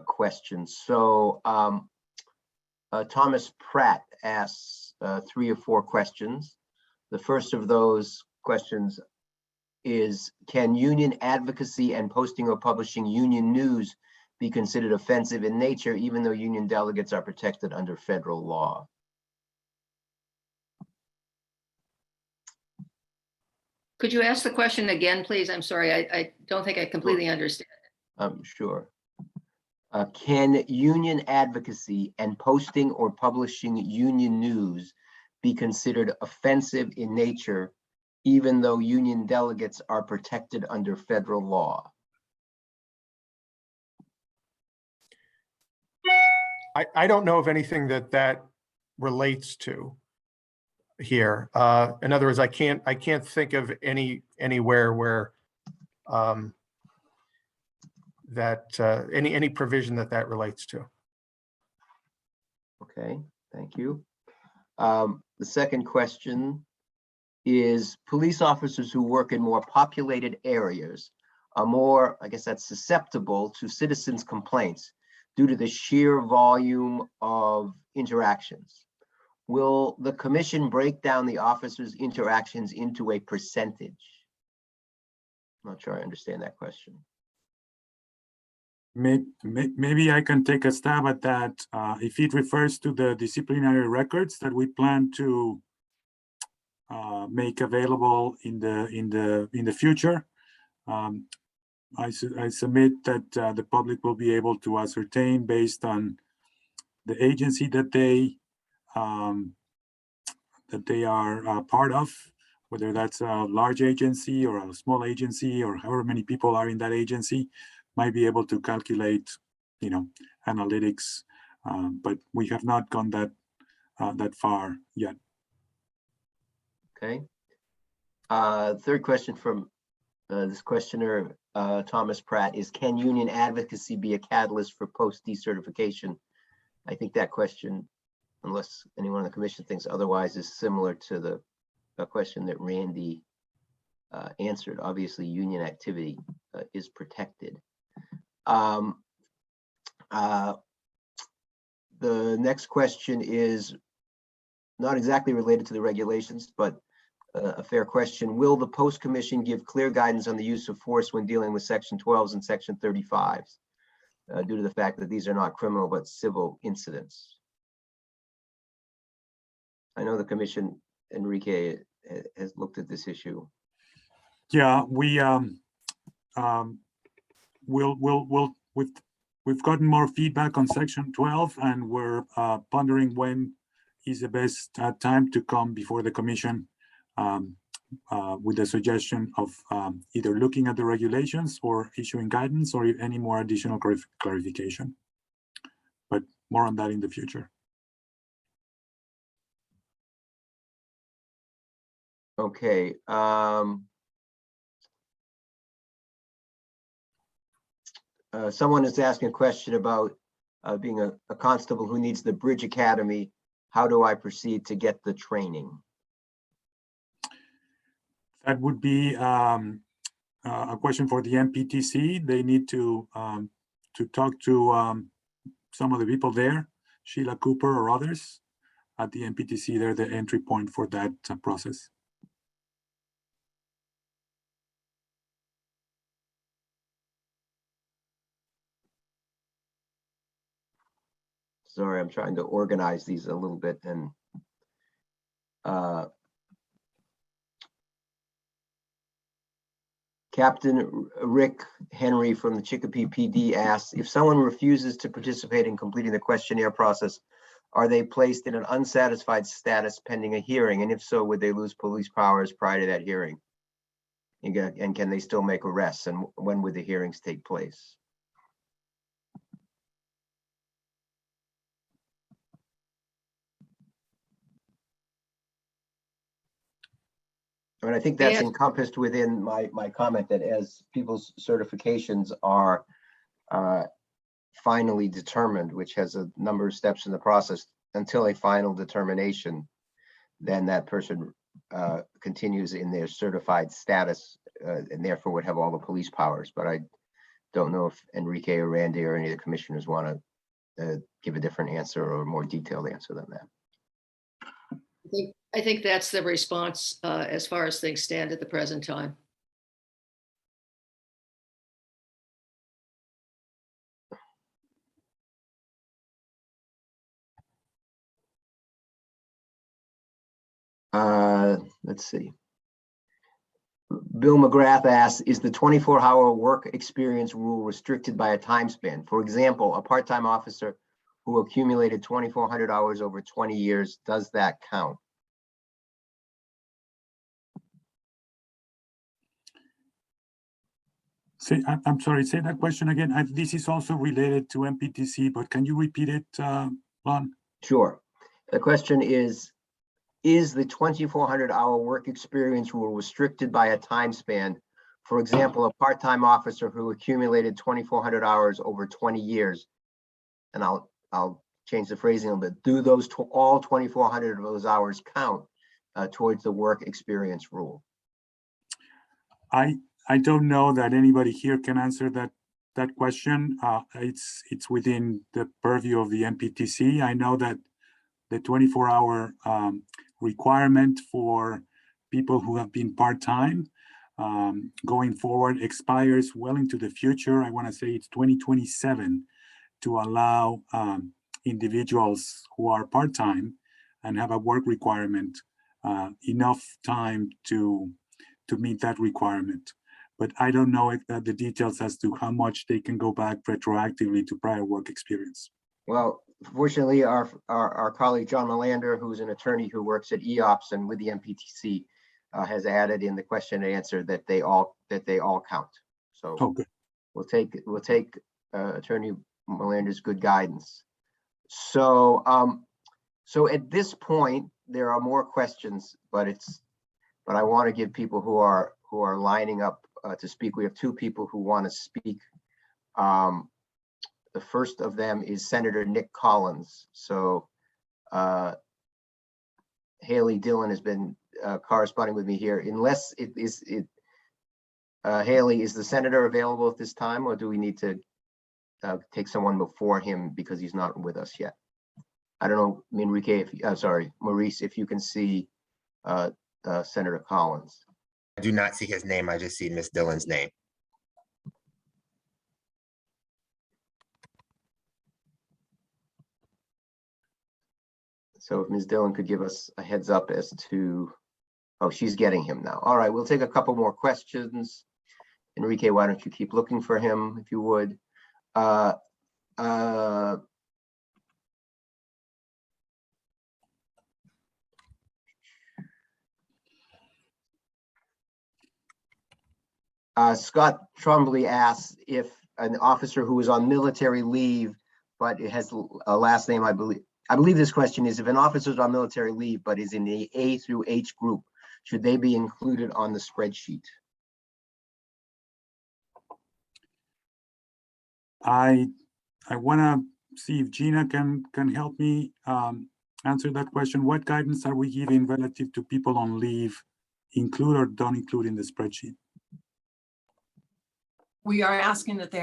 [SPEAKER 11] questions. So Thomas Pratt asks 3 or 4 questions. The first of those questions is, can union advocacy and posting or publishing union news be considered offensive in nature, even though union delegates are protected under federal law?
[SPEAKER 1] Could you ask the question again, please? I'm sorry, I don't think I completely understand.
[SPEAKER 11] Sure. Can union advocacy and posting or publishing union news be considered offensive in nature, even though union delegates are protected under federal law?
[SPEAKER 10] I don't know of anything that relates to here. In other words, I can't think of anywhere where any provision that relates to.
[SPEAKER 11] Okay, thank you. The second question is, police officers who work in more populated areas are more, I guess that's susceptible to citizens' complaints due to the sheer volume of interactions. Will the commission break down the officers' interactions into a percentage? I'm not sure I understand that question.
[SPEAKER 8] Maybe I can take a stab at that. If it refers to the disciplinary records that we plan to make available in the future, I submit that the public will be able to ascertain, based on the agency that they are part of, whether that's a large agency or a small agency, or however many people are in that agency, might be able to calculate, analytics, but we have not gone that far yet.
[SPEAKER 11] Okay. Third question from this questioner, Thomas Pratt, is, can union advocacy be a catalyst for post-decertification? I think that question, unless anyone on the commission thinks otherwise, is similar to the question that Randy answered. Obviously, union activity is protected. The next question is not exactly related to the regulations, but a fair question. Will the post commission give clear guidance on the use of force when dealing with section 12s and section 35s, due to the fact that these are not criminal but civil incidents? I know the commission, Enrique, has looked at this issue.
[SPEAKER 8] Yeah, we've gotten more feedback on section 12, and we're pondering when is the best time to come before the commission with a suggestion of either looking at the regulations or issuing guidance or any more additional clarification. But more on that in the future.
[SPEAKER 11] Okay. Someone is asking a question about being a constable who needs the Bridge Academy. How do I proceed to get the training?
[SPEAKER 8] That would be a question for the MPTC. They need to talk to some of the people there, Sheila Cooper or others at the MPTC. They're the entry point for that process.
[SPEAKER 11] Sorry, I'm trying to organize these a little bit and Captain Rick Henry from the Chicopee PD asks, if someone refuses to participate in completing the questionnaire process, are they placed in an unsatisfied status pending a hearing? And if so, would they lose police powers prior to that hearing? And can they still make arrests? And when would the hearings take place? And I think that's encompassed within my comment that as people's certifications are finally determined, which has a number of steps in the process until a final determination, then that person continues in their certified status and therefore would have all the police powers. But I don't know if Enrique or Randy or any of the commissioners want to give a different answer or a more detailed answer than that.
[SPEAKER 1] I think that's the response as far as things stand at the present time.
[SPEAKER 11] Let's see. Bill McGrath asks, is the 24-hour work experience rule restricted by a time span? For example, a part-time officer who accumulated 2,400 hours over 20 years, does that count?
[SPEAKER 8] I'm sorry, say that question again. This is also related to MPTC, but can you repeat it, Lon?
[SPEAKER 11] Sure. The question is the 2,400-hour work experience rule restricted by a time span? For example, a part-time officer who accumulated 2,400 hours over 20 years, and I'll change the phrasing a little bit. Do those all 2,400 of those hours count towards the work experience rule?
[SPEAKER 8] I don't know that anybody here can answer that question. It's within the purview of the MPTC. I know that the 24-hour requirement for people who have been part-time going forward expires well into the future. I want to say it's 2027 to allow individuals who are part-time and have a work requirement enough time to meet that requirement. But I don't know the details as to how much they can go back retroactively to prior work experience.
[SPEAKER 11] Well, fortunately, our colleague John Melander, who's an attorney who works at EOPS and with the MPTC, has added in the question and answer that they all count. So we'll take Attorney Melander's good guidance. So so at this point there are more questions, but I want to give people who are lining up to speak. We have two people who want to speak. The first of them is Senator Nick Collins. So Haley Dillon has been corresponding with me here. Unless Haley, is the senator available at this time, or do we need to take someone before him because he's not with us yet? I don't know, Enrique, Maurice, if you can see Senator Collins.
[SPEAKER 12] I do not see his name. I just see Ms. Dillon's name.
[SPEAKER 11] So if Ms. Dillon could give us a heads up as to, oh, she's getting him now. All right, we'll take a couple more questions. Enrique, why don't you keep looking for him if you would? Scott Trombley asks if an officer who is on military leave, but it has a last name, I believe this question is if an officer is on military leave, but is in the A through H group, should they be included on the spreadsheet?
[SPEAKER 8] I want to see if Gina can help me answer that question. What guidance are we giving relative to people on leave, include or don't include in the spreadsheet?
[SPEAKER 13] We are asking that they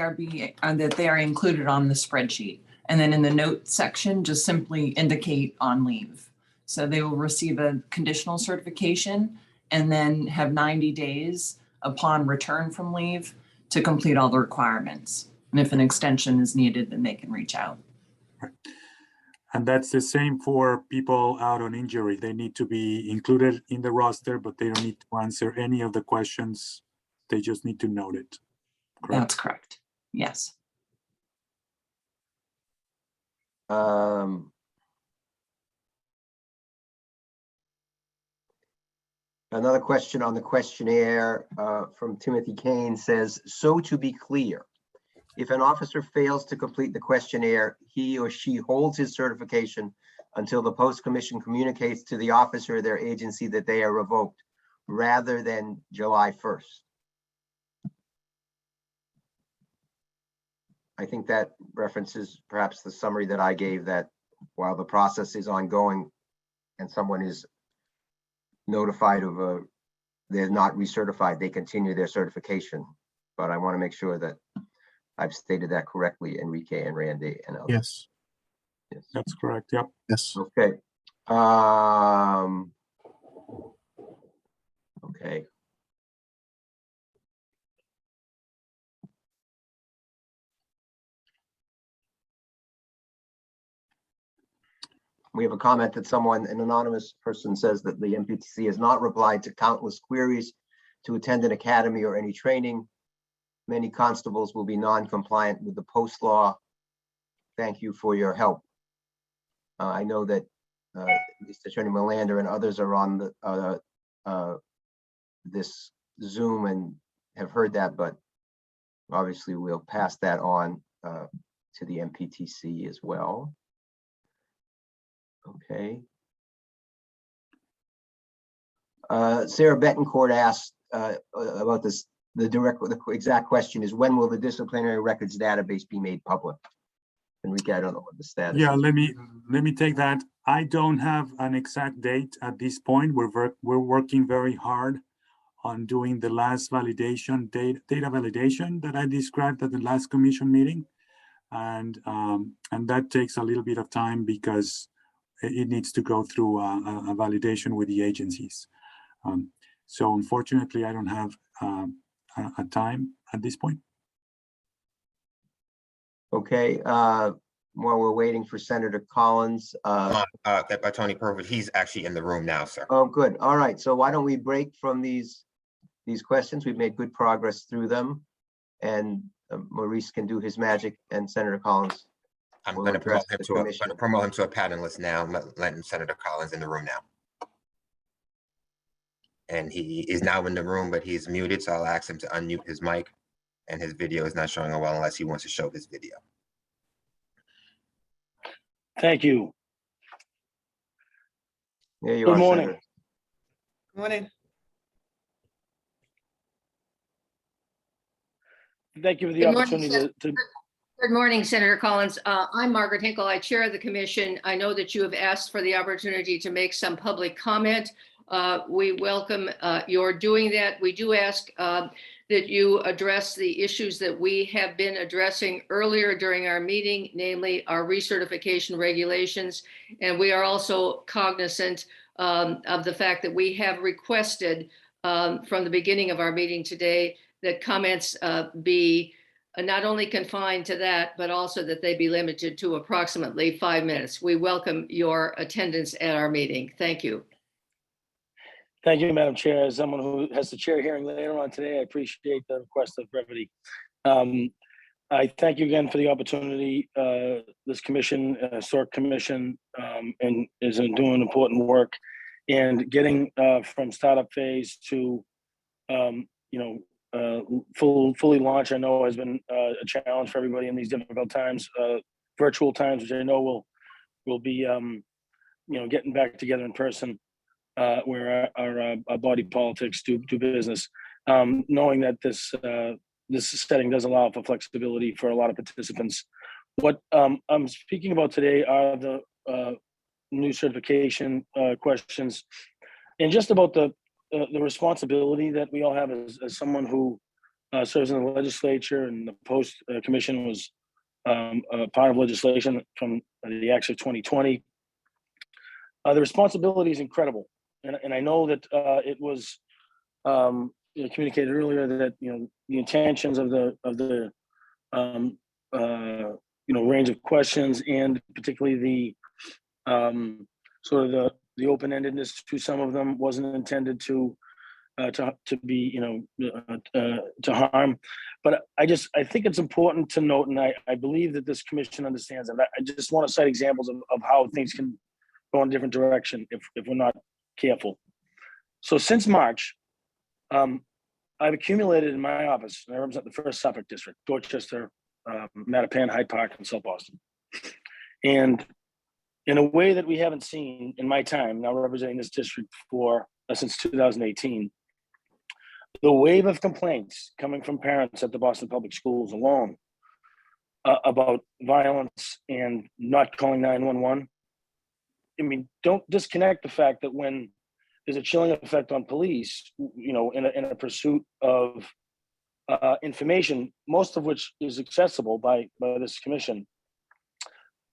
[SPEAKER 13] are included on the spreadsheet. And then in the note section, just simply indicate on leave. So they will receive a conditional certification and then have 90 days upon return from leave to complete all the requirements. And if an extension is needed, then they can reach out.
[SPEAKER 8] And that's the same for people out on injury. They need to be included in the roster, but they don't need to answer any of the questions. They just need to note it. Correct?
[SPEAKER 13] That's correct. Yes.
[SPEAKER 11] Another question on the questionnaire from Timothy Kane says, so to be clear, if an officer fails to complete the questionnaire, he or she holds his certification until the post-commission communicates to the officer or their agency that they are revoked, rather than July 1st. I think that references perhaps the summary that I gave, that while the process is ongoing and someone is notified of they're not recertified, they continue their certification. But I want to make sure that I've stated that correctly, Enrique and Randy and others.
[SPEAKER 10] Yes.
[SPEAKER 11] Yes.
[SPEAKER 8] That's correct. Yep.
[SPEAKER 10] Yes.
[SPEAKER 11] Okay. Okay. We have a comment that an anonymous person says that the MPTC has not replied to countless queries to attend an academy or any training. Many constables will be non-compliant with the post law. Thank you for your help. I know that at least Attorney Melander and others are on this Zoom and have heard that, but obviously we'll pass that on to the MPTC as well. Okay. Sarah Betancourt asked about this. The exact question is, when will the disciplinary records database be made public? Enrique, I don't know what the status
[SPEAKER 8] Yeah,
[SPEAKER 11] is.
[SPEAKER 8] let me take that. I don't have an exact date at this point. We're working very hard on doing the last validation, data validation that I described at the last commission meeting. And that takes a little bit of time because it needs to go through a validation with the agencies. So unfortunately, I don't have a time at this point.
[SPEAKER 11] Okay, while we're waiting for Senator Collins.
[SPEAKER 12] Attorney Povich, he's actually in the room now, sir.
[SPEAKER 11] Oh, good. All right. So why don't we break from these questions? We've made good progress through them, and Maurice can do his magic, and Senator Collins.
[SPEAKER 12] I'm going to promote him to a panelist now, letting Senator Collins in the room now. And he is now in the room, but he's muted, so I'll ask him to unmute his mic, and his video is not showing well unless he wants to show his video.
[SPEAKER 14] Thank you.
[SPEAKER 11] There you
[SPEAKER 14] Good
[SPEAKER 11] are,
[SPEAKER 14] morning.
[SPEAKER 11] Senator.
[SPEAKER 9] Good morning.
[SPEAKER 14] Thank you for the
[SPEAKER 1] Good morning,
[SPEAKER 14] opportunity to.
[SPEAKER 1] Good morning, Senator Collins. I'm Margaret Hinkle. I chair the commission. I know that you have asked for the opportunity to make some public comment. We welcome your doing that. We do ask that you address the issues that we have been addressing earlier during our meeting, namely our recertification regulations. And we are also cognizant of the fact that we have requested from the beginning of our meeting today that comments be not only confined to that, but also that they be limited to approximately 5 minutes. We welcome your attendance at our meeting. Thank you.
[SPEAKER 14] Thank you, Madam Chair. As someone who has the chair hearing later on today, I appreciate the request of brevity. I thank you again for the opportunity. This commission, SORC commission, and is doing important work, and getting from startup phase to fully launch, I know has been a challenge for everybody in these difficult times, virtual times, which I know will be, getting back together in person, where our body politics do business. Knowing that this setting does allow for flexibility for a lot of participants. What I'm speaking about today are the new certification questions, and just about the responsibility that we all have as someone who serves in the legislature, and the post commission was a part of legislation from the acts of 2020. The responsibility is incredible, and I know that it was communicated earlier that the intentions of the range of questions, and particularly the sort of the open-endedness to some of them, wasn't intended to be to harm. But I think it's important to note, and I believe that this commission understands, and I just want to cite examples of how things can go in a different direction if we're not careful. So since March, I've accumulated in my office, and I represent the first Suffolk district, Dorchester, Mattapan, Hyde Park, and South Boston. And in a way that we haven't seen in my time now representing this district for since 2018, the wave of complaints coming from parents at the Boston Public Schools alone about violence and not calling 911. I mean, don't disconnect the fact that when there's a chilling effect on police, in a pursuit of information, most of which is accessible by this commission,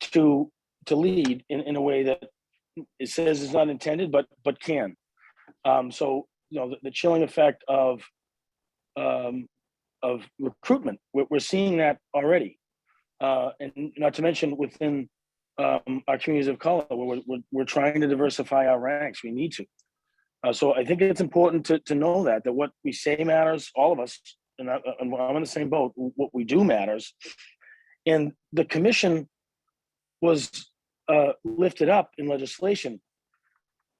[SPEAKER 14] to lead in a way that it says is not intended, but can. So the chilling effect of recruitment, we're seeing that already, and not to mention within our communities of color, where we're trying to diversify our ranks. We need to. So I think it's important to know that what we say matters, all of us, and I'm in the same boat. What we do matters, and the commission was lifted up in legislation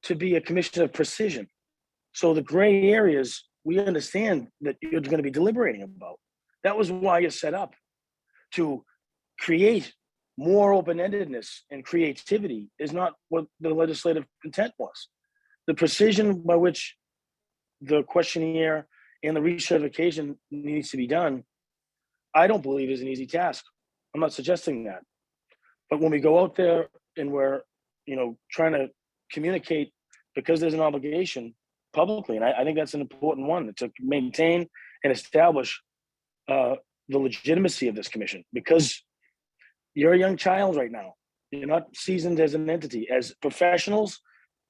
[SPEAKER 14] to be a commission of precision. So the gray areas, we understand that you're going to be deliberating about. That was why you're set up, to create more open-endedness and creativity is not what the legislative intent was. The precision by which the questionnaire and the recertification needs to be done, I don't believe is an easy task. I'm not suggesting that. But when we go out there and we're, trying to communicate, because there's an obligation publicly, and I think that's an important one, to maintain and establish the legitimacy of this commission, because you're a young child right now. You're not seasoned as an entity. As professionals,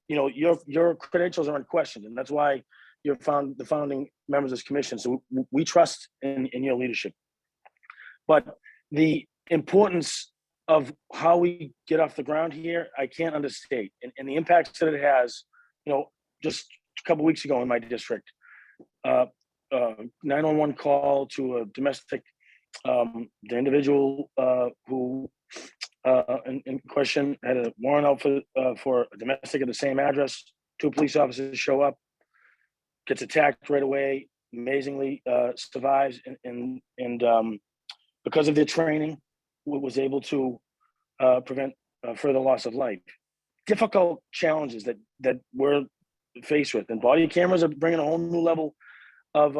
[SPEAKER 14] your credentials are unquestioned, and that's why you're the founding members of this commission. So we trust in your leadership. But the importance of how we get off the ground here, I can't understate, and the impacts that it has. Just a couple weeks ago in my district, 911 call to a domestic, the individual who in question had a warrant out for a domestic at the same address. 2 police officers show up, gets attacked right away, amazingly survives, and because of their training, was able to prevent further loss of life. Difficult challenges that we're faced with, and body cameras are bringing a whole new level of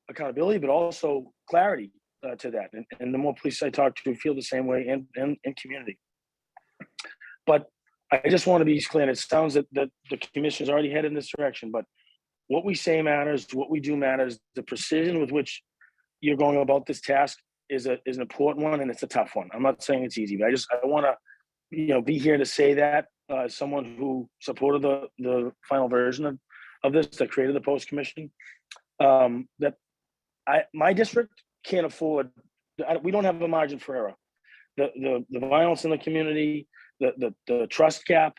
[SPEAKER 14] accountability, but also clarity to that. And the more police I talk to feel the same way, and community. But I just want to be clear. It sounds that the commission's already headed in this direction, but what we say matters, what we do matters. The precision with which you're going about this task is an important one, and it's a tough one. I'm not saying it's easy, but I want to be here to say that as someone who supported the final version of this, that created the post commission, that my district can't afford. We don't have a margin for error. The violence in the community, the trust gap,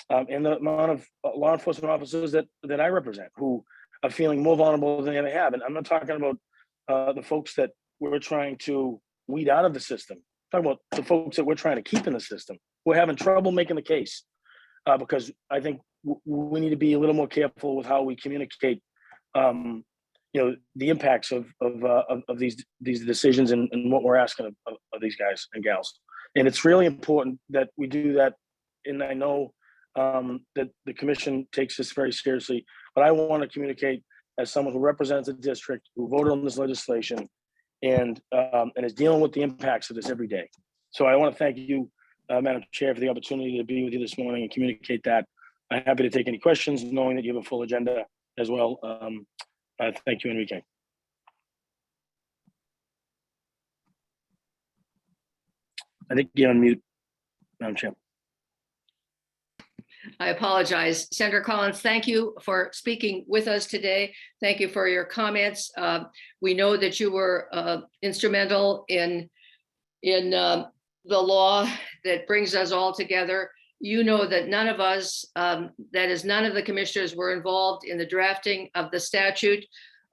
[SPEAKER 14] and the amount of law enforcement officers that I represent who are feeling more vulnerable than they ever have. And I'm not talking about the folks that we're trying to weed out of the system. I'm talking about the folks that we're trying to keep in the system. We're having trouble making the case because I think we need to be a little more careful with how we communicate, the impacts of these decisions and what we're asking of these guys and gals. And it's really important that we do that. And I know that the commission takes this very seriously, but I want to communicate as someone who represents the district, who voted on this legislation, and is dealing with the impacts of this every day. So I want to thank you, Madam Chair, for the opportunity to be with you this morning and communicate that. I'm happy to take any questions, knowing that you have a full agenda as well. Thank you, Enrique. I think you're on mute, Madam Chair.
[SPEAKER 1] I apologize. Senator Collins, thank you for speaking with us today. Thank you for your comments. We know that you were instrumental in the law that brings us all together. You know that none of us, that is, none of the commissioners were involved in the drafting of the statute.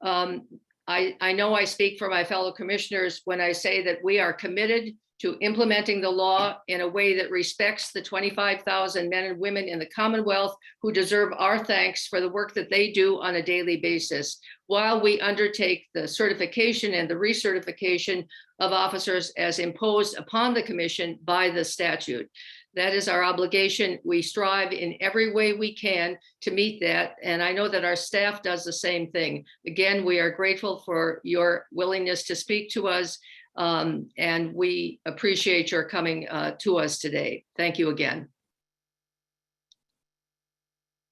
[SPEAKER 1] I know I speak for my fellow commissioners when I say that we are committed to implementing the law in a way that respects the 25,000 men and women in the Commonwealth who deserve our thanks for the work that they do on a daily basis, while we undertake the certification and the recertification of officers as imposed upon the commission by the statute. That is our obligation. We strive in every way we can to meet that. And I know that our staff does the same thing. Again, we are grateful for your willingness to speak to us. And we appreciate your coming to us today. Thank you again.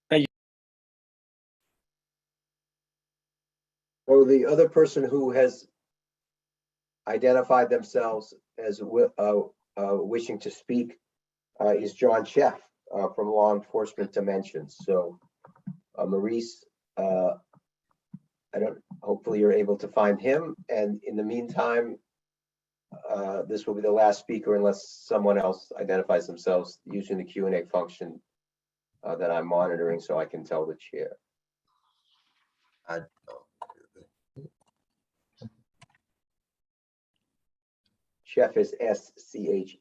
[SPEAKER 14] Thank you.
[SPEAKER 11] So the other person who has identified themselves as wishing to speak is John Sheff from Law Enforcement Dimensions. So Maurice, hopefully you're able to find him. And in the meantime, this will be the last speaker unless someone else identifies themselves using the Q&A function that I'm monitoring so I can tell the chair. Chef is S-C-H-E-F-T.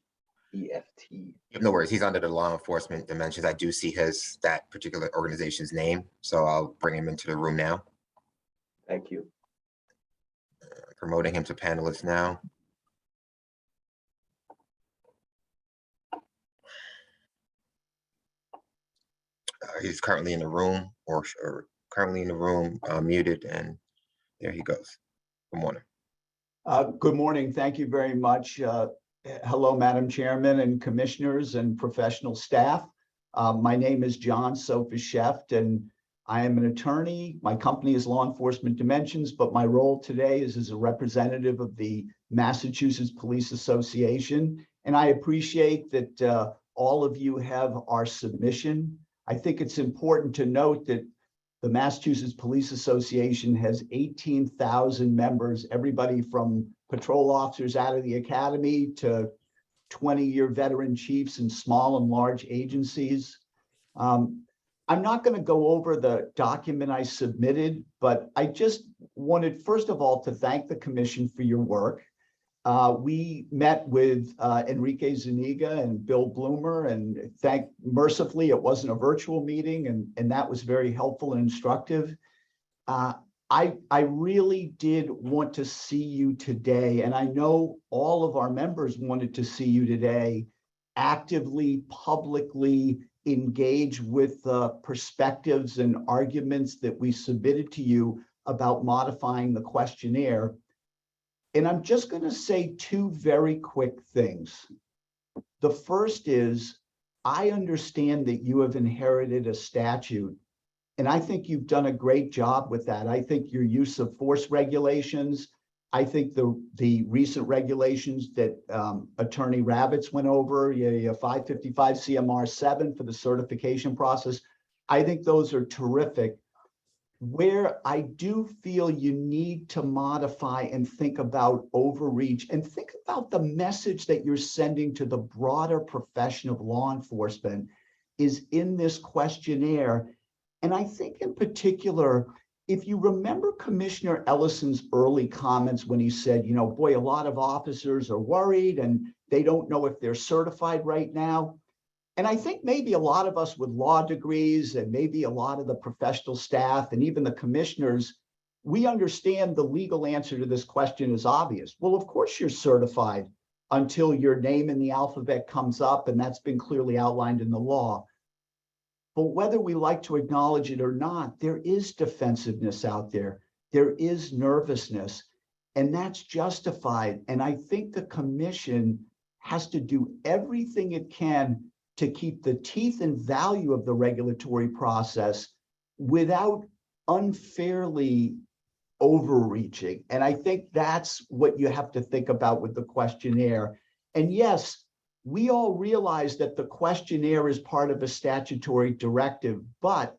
[SPEAKER 12] No worries. He's under the Law Enforcement Dimensions. I do see that particular organization's name, so I'll bring him into the room now.
[SPEAKER 11] Thank you.
[SPEAKER 12] Promoting him to panelist now. He's currently in the room, or currently in the room, muted, and there he goes. Good morning.
[SPEAKER 15] Good morning. Thank you very much. Hello, Madam Chairman and commissioners and professional staff. My name is John Sheff, and I am an attorney. My company is Law Enforcement Dimensions, but my role today is as a representative of the Massachusetts Police Association. And I appreciate that all of you have our submission. I think it's important to note that the Massachusetts Police Association has 18,000 members, everybody from patrol officers out of the academy to 20-year veteran chiefs in small and large agencies. I'm not going to go over the document I submitted, but I just wanted, first of all, to thank the commission for your work. We met with Enrique Zuniga and Bill Bloomer, and mercifully, it wasn't a virtual meeting, and that was very helpful and instructive. I really did want to see you today, and I know all of our members wanted to see you today actively, publicly engage with the perspectives and arguments that we submitted to you about modifying the questionnaire. And I'm just going to say two very quick things. The first is, I understand that you have inherited a statute, and I think you've done a great job with that. I think your use of force regulations, I think the recent regulations that Attorney Ravitz went over, 555 CMR 7 for the certification process, I think those are terrific. Where I do feel you need to modify and think about overreach and think about the message that you're sending to the broader profession of law enforcement is in this questionnaire. And I think in particular, if you remember Commissioner Ellison's early comments when he said, boy, a lot of officers are worried and they don't know if they're certified right now. And I think maybe a lot of us with law degrees and maybe a lot of the professional staff and even the commissioners, we understand the legal answer to this question is obvious. Well, of course you're certified until your name in the alphabet comes up, and that's been clearly outlined in the law. But whether we like to acknowledge it or not, there is defensiveness out there. There is nervousness, and that's justified. And I think the commission has to do everything it can to keep the teeth and value of the regulatory process without unfairly overreaching. And I think that's what you have to think about with the questionnaire. And yes, we all realize that the questionnaire is part of a statutory directive, but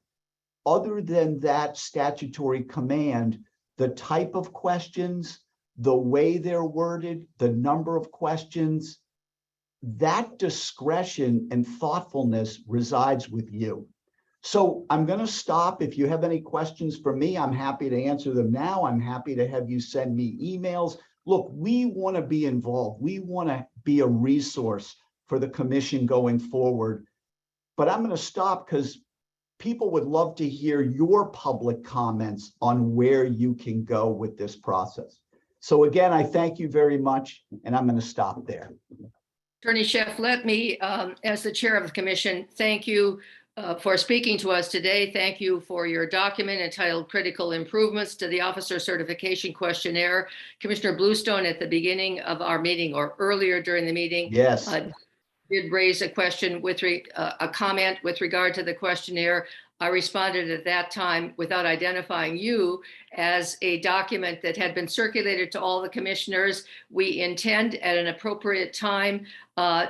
[SPEAKER 15] other than that statutory command, the type of questions, the way they're worded, the number of questions, that discretion and thoughtfulness resides with you. So I'm going to stop. If you have any questions for me, I'm happy to answer them now. I'm happy to have you send me emails. Look, we want to be involved. We want to be a resource for the commission going forward. But I'm going to stop because people would love to hear your public comments on where you can go with this process. So again, I thank you very much, and I'm going to stop there.
[SPEAKER 1] Attorney Sheff, let me, as the chair of the commission, thank you for speaking to us today. Thank you for your document entitled Critical Improvements to the Officer Certification Questionnaire. Commissioner Bluestone, at the beginning of our meeting or earlier during the meeting,
[SPEAKER 15] yes,
[SPEAKER 1] did raise a question with a comment with regard to the questionnaire. I responded at that time without identifying you as a document that had been circulated to all the commissioners. We intend at an appropriate time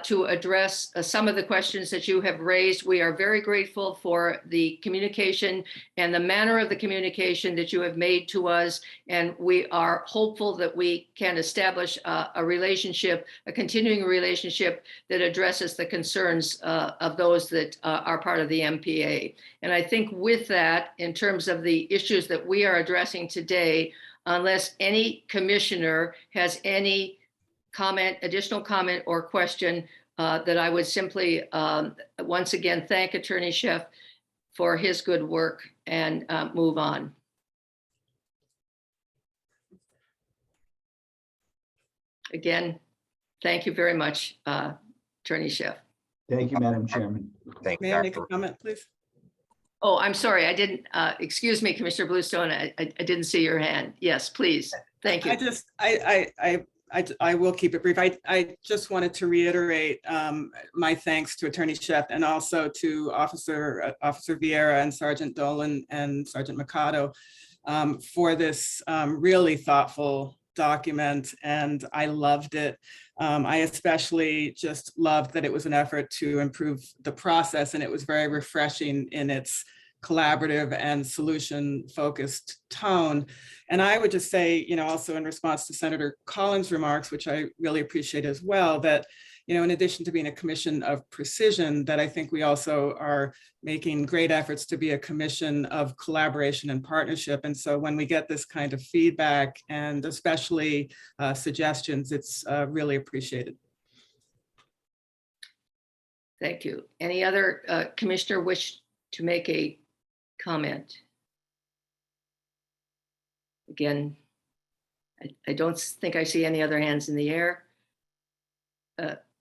[SPEAKER 1] to address some of the questions that you have raised. We are very grateful for the communication and the manner of the communication that you have made to us. And we are hopeful that we can establish a relationship, a continuing relationship that addresses the concerns of those that are part of the MPA. And I think with that, in terms of the issues that we are addressing today, unless any commissioner has any comment, additional comment or question, that I would simply once again thank Attorney Sheff for his good work and move on. Again, thank you very much, Attorney Sheff.
[SPEAKER 15] Thank you, Madam Chairman.
[SPEAKER 12] Thank you,
[SPEAKER 9] May I make a
[SPEAKER 12] Dr.
[SPEAKER 9] comment, please?
[SPEAKER 1] Oh, I'm sorry, I didn't, excuse me, Commissioner Bluestone, I didn't see your hand. Yes, please. Thank you.
[SPEAKER 9] I will keep it brief. I just wanted to reiterate my thanks to Attorney Sheff and also to Officer Vieira and Sergeant Dolan and Sergeant Mikado for this really thoughtful document, and I loved it. I especially just loved that it was an effort to improve the process, and it was very refreshing in its collaborative and solution-focused tone. And I would just say, also in response to Senator Collins' remarks, which I really appreciate as well, that, in addition to being a commission of precision, that I think we also are making great efforts to be a commission of collaboration and partnership. And so when we get this kind of feedback and especially suggestions, it's really appreciated.
[SPEAKER 1] Thank you. Any other commissioner wish to make a comment? Again, I don't think I see any other hands in the air.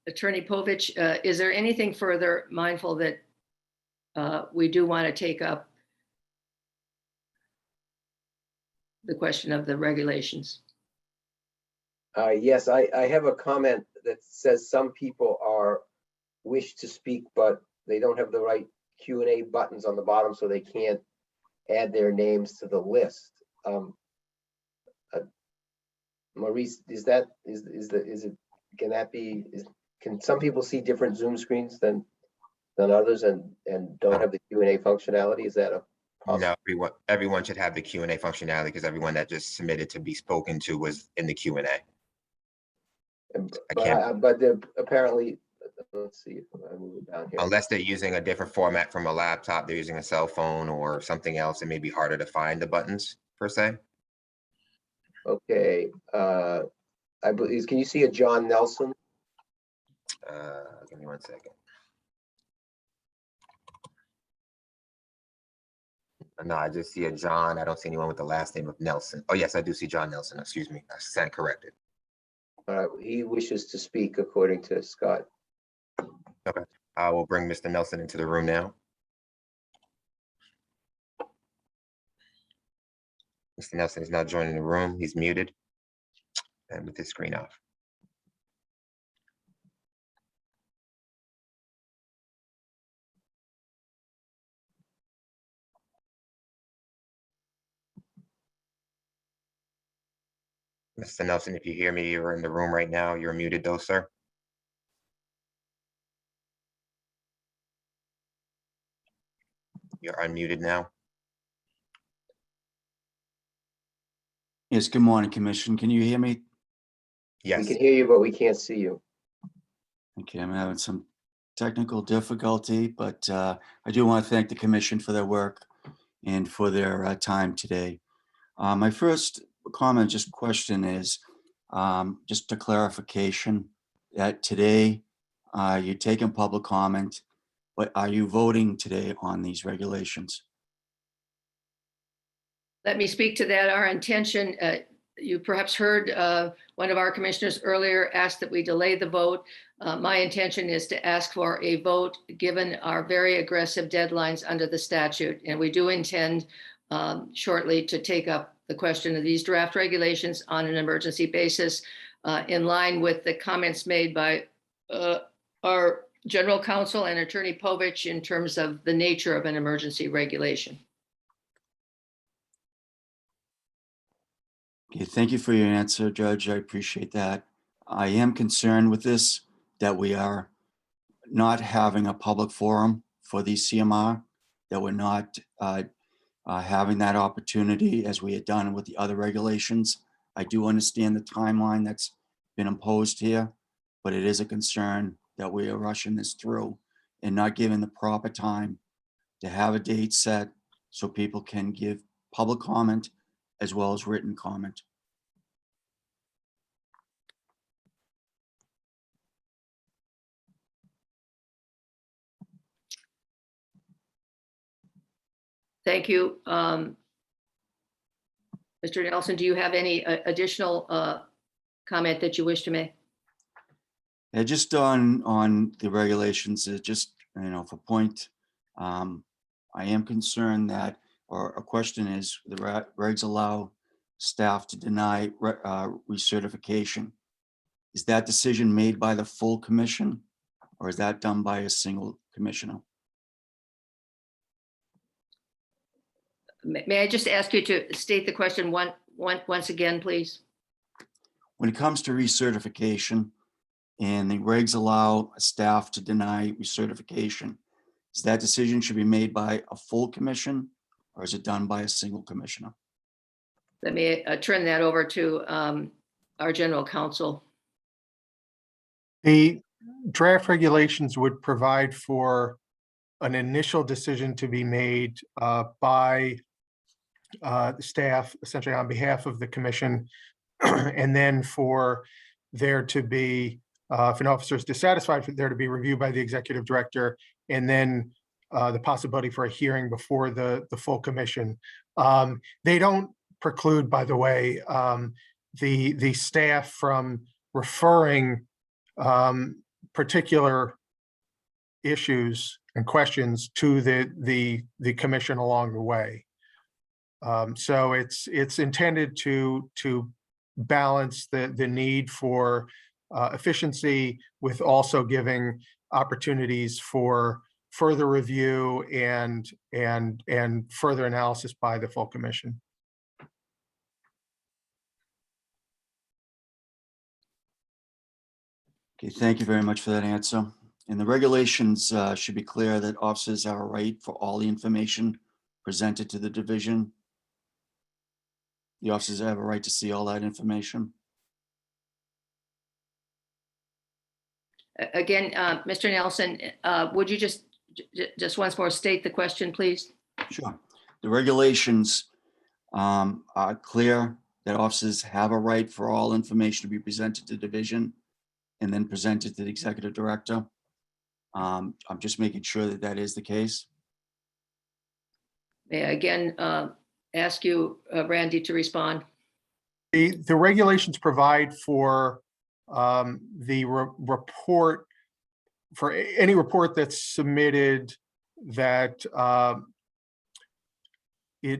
[SPEAKER 1] Attorney Povich, is there anything further, mindful that we do want to take up the question of the regulations?
[SPEAKER 11] Yes, I have a comment that says some people wish to speak, but they don't have the right Q&A buttons on the bottom, so they can't add their names to the list. Maurice, can some people see different Zoom screens than others and don't have the Q&A functionality? Is that a possible?
[SPEAKER 12] No, everyone should have the Q&A functionality because everyone that just submitted to be spoken to was in the Q&A.
[SPEAKER 11] But apparently, let's see if I move it down here.
[SPEAKER 12] Unless they're using a different format from a laptop, they're using a cell phone or something else, it may be harder to find the buttons per se.
[SPEAKER 11] Okay, I believe, can you see a John Nelson?
[SPEAKER 12] Give me 1 second. No, I just see a John. I don't see anyone with the last name of Nelson. Oh, yes, I do see John Nelson. Excuse me. I stand corrected.
[SPEAKER 11] He wishes to speak according to Scott.
[SPEAKER 12] Okay. I will bring Mr. Nelson into the room now. Mr. Nelson is now joining the room. He's muted and with his screen off. Mr. Nelson, if you hear me, you're in the room right now. You're muted though, sir. You're unmuted now.
[SPEAKER 16] Yes, good morning, Commission. Can you hear me?
[SPEAKER 11] We
[SPEAKER 12] Yes.
[SPEAKER 11] can hear you, but we can't see you.
[SPEAKER 16] Okay, I'm having some technical difficulty, but I do want to thank the Commission for their work and for their time today. My first comment, just question is just a clarification that today you're taking public comment, but are you voting today on these regulations?
[SPEAKER 1] Let me speak to that. Our intention, you perhaps heard one of our commissioners earlier ask that we delay the vote. My intention is to ask for a vote given our very aggressive deadlines under the statute. And we do intend shortly to take up the question of these draft regulations on an emergency basis in line with the comments made by our general counsel and Attorney Povich in terms of the nature of an emergency regulation.
[SPEAKER 16] Okay, thank you for your answer, Judge. I appreciate that. I am concerned with this, that we are not having a public forum for the CMR, that we're not having that opportunity as we had done with the other regulations. I do understand the timeline that's been imposed here, but it is a concern that we are rushing this through and not giving the proper time to have a date set so people can give public comment as well as written comment.
[SPEAKER 1] Thank you. Mr. Nelson, do you have any additional comment that you wish to make?
[SPEAKER 16] Yeah, just on the regulations, just, for point, I am concerned that, or a question is, the regs allow staff to deny recertification. Is that decision made by the full commission, or is that done by a single commissioner?
[SPEAKER 1] May I just ask you to state the question once again, please?
[SPEAKER 16] When it comes to recertification and the regs allow staff to deny recertification, is that decision should be made by a full commission, or is it done by a single commissioner?
[SPEAKER 1] Let me turn that over to our general counsel.
[SPEAKER 10] The draft regulations would provide for an initial decision to be made by the staff, essentially on behalf of the commission, and then for there to be, if an officer is dissatisfied, for there to be reviewed by the executive director, and then the possibility for a hearing before the full commission. They don't preclude, by the way, the staff from referring particular issues and questions to the commission along the way. So it's intended to balance the need for efficiency with also giving opportunities for further review and further analysis by the full commission.
[SPEAKER 16] Okay, thank you very much for that answer. And the regulations should be clear that officers have a right for all the information presented to the division. The officers have a right to see all that information.
[SPEAKER 1] Again, Mr. Nelson, would you just once more state the question, please?
[SPEAKER 16] Sure. The regulations are clear that officers have a right for all information to be presented to division and then presented to the executive director. I'm just making sure that that is the case.
[SPEAKER 1] May I again ask you, Randy, to respond?
[SPEAKER 10] The regulations provide for the report, for any report that's submitted that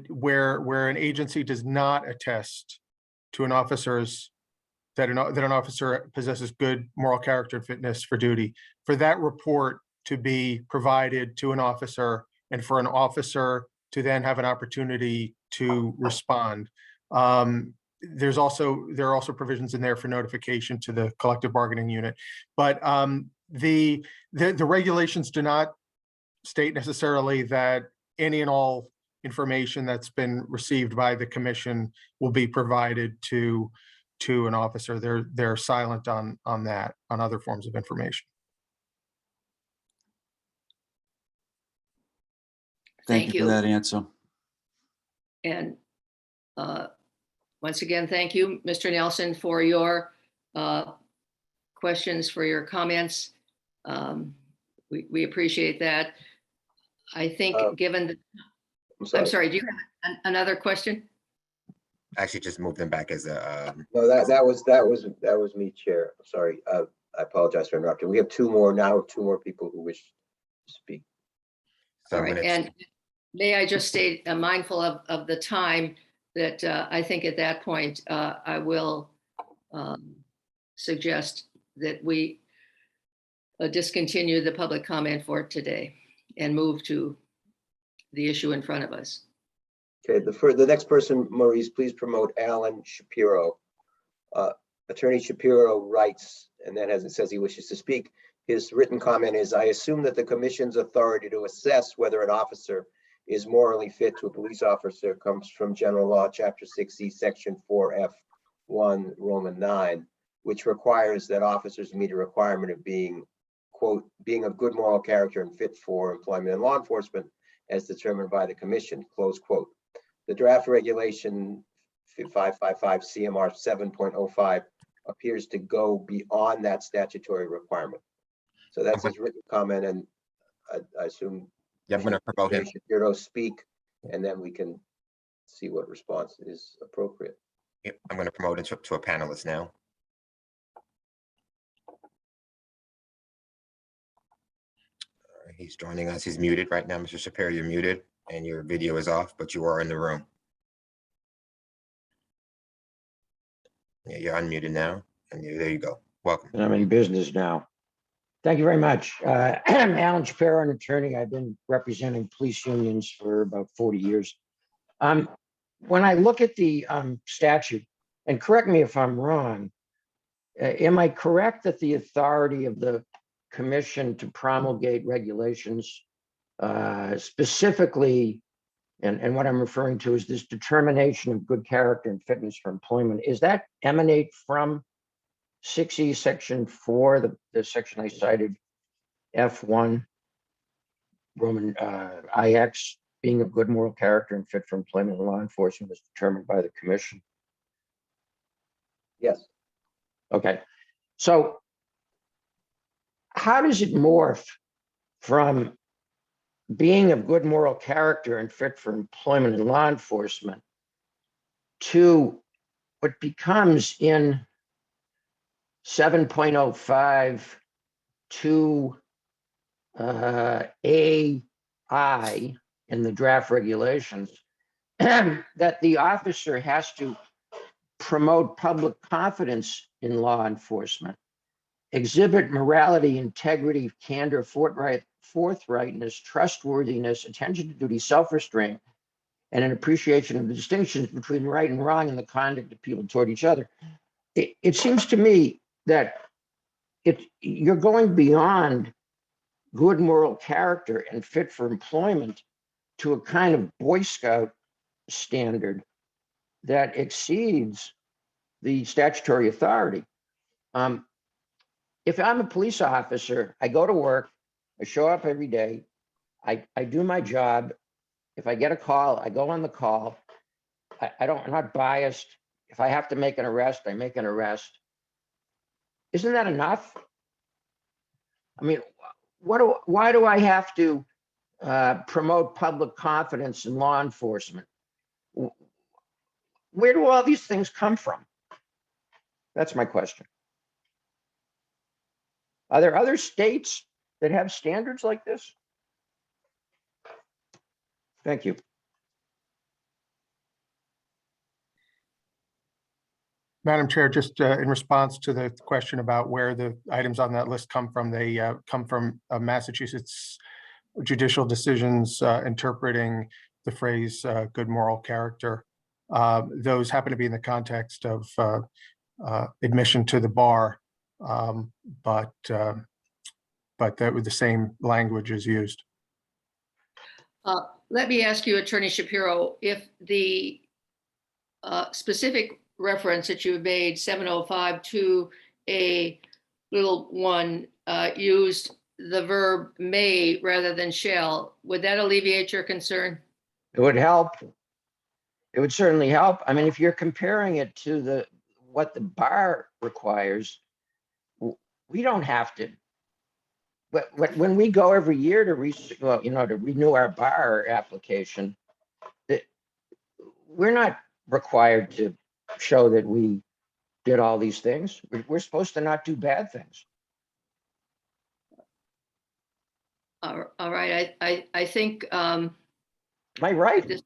[SPEAKER 10] where an agency does not attest to an officer's that an officer possesses good moral character and fitness for duty, for that report to be provided to an officer and for an officer to then have an opportunity to respond. There are also provisions in there for notification to the collective bargaining unit, but the regulations do not state necessarily that any and all information that's been received by the commission will be provided to an officer. They're silent on that, on other forms of information.
[SPEAKER 16] Thank you for that answer.
[SPEAKER 1] And once again, thank you, Mr. Nelson, for your questions, for your comments. We appreciate that. I think given the, I'm sorry, do you have another question?
[SPEAKER 12] Actually, just move them back as a.
[SPEAKER 11] No, that was me, Chair. Sorry, I apologize for interrupting. We have two more people who wish to speak.
[SPEAKER 12] So
[SPEAKER 1] all right, and may I just state, mindful of the time, that I think at that point I will suggest that we discontinue the public comment for today and move to the issue in front of us.
[SPEAKER 11] Okay, the next person, Maurice, please promote Alan Shapiro. Attorney Shapiro writes, and then as it says he wishes to speak, his written comment is, I assume that the commission's authority to assess whether an officer is morally fit to a police officer comes from General Law, Chapter 6E, Section 4F1, Roman 9, which requires that officers meet a requirement of being, quote, being of good moral character and fit for employment in law enforcement as determined by the commission, close quote. The draft regulation 555 CMR 7.05 appears to go beyond that statutory requirement. So that's his written comment, and I assume
[SPEAKER 12] I'm going to promote him.
[SPEAKER 11] Shapiro speak, and then we can see what response is appropriate.
[SPEAKER 12] Yep, I'm going to promote him to a panelist now. He's joining us. He's muted right now. Mr. Shapiro, you're muted and your video is off, but you are in the room. Yeah, you're unmuted now. And there you go. Welcome.
[SPEAKER 17] I'm in business now. Thank you very much. I'm Alan Shapiro, an attorney. I've been representing police unions for about 40 years. When I look at the statute, and correct me if I'm wrong, am I correct that the authority of the commission to promulgate regulations specifically, and what I'm referring to is this determination of good character and fitness for employment, is that emanate from 6E Section 4, the section I cited, F1, Roman IX, being of good moral character and fit for employment in law enforcement is determined by the commission?
[SPEAKER 11] Yes.
[SPEAKER 17] Okay. So how does it morph from being of good moral character and fit for employment in law enforcement to what becomes in 7.05 to AI in the draft regulations, that the officer has to promote public confidence in law enforcement, exhibit morality, integrity, candor, forthrightness, trustworthiness, attention to duty, self-restraint, and an appreciation of the distinctions between right and wrong in the conduct of people toward each other. It seems to me that you're going beyond good moral character and fit for employment to a kind of Boy Scout standard that exceeds the statutory authority. If I'm a police officer, I go to work, I show up every day, I do my job. If I get a call, I go on the call. I'm not biased. If I have to make an arrest, I make an arrest. Isn't that enough? I mean, why do I have to promote public confidence in law enforcement. Where do all these things come from? That's my question. Are there other states that have standards like this? Thank you.
[SPEAKER 10] Madam Chair, just in response to the question about where the items on that list come from, they come from Massachusetts judicial decisions interpreting the phrase good moral character. Those happen to be in the context of admission to the bar, but that was the same language is used.
[SPEAKER 1] Let me ask you, Attorney Shapiro, if the specific reference that you made, 705(2)(a)(1) used the verb may rather than shall, would that alleviate your concern?
[SPEAKER 17] It would help. It would certainly help. I mean, if you're comparing it to what the bar requires, we don't have to. But when we go every year to renew our bar application, we're not required to show that we did all these things. We're supposed to not do bad things.
[SPEAKER 1] All right, I think.
[SPEAKER 17] Am I right?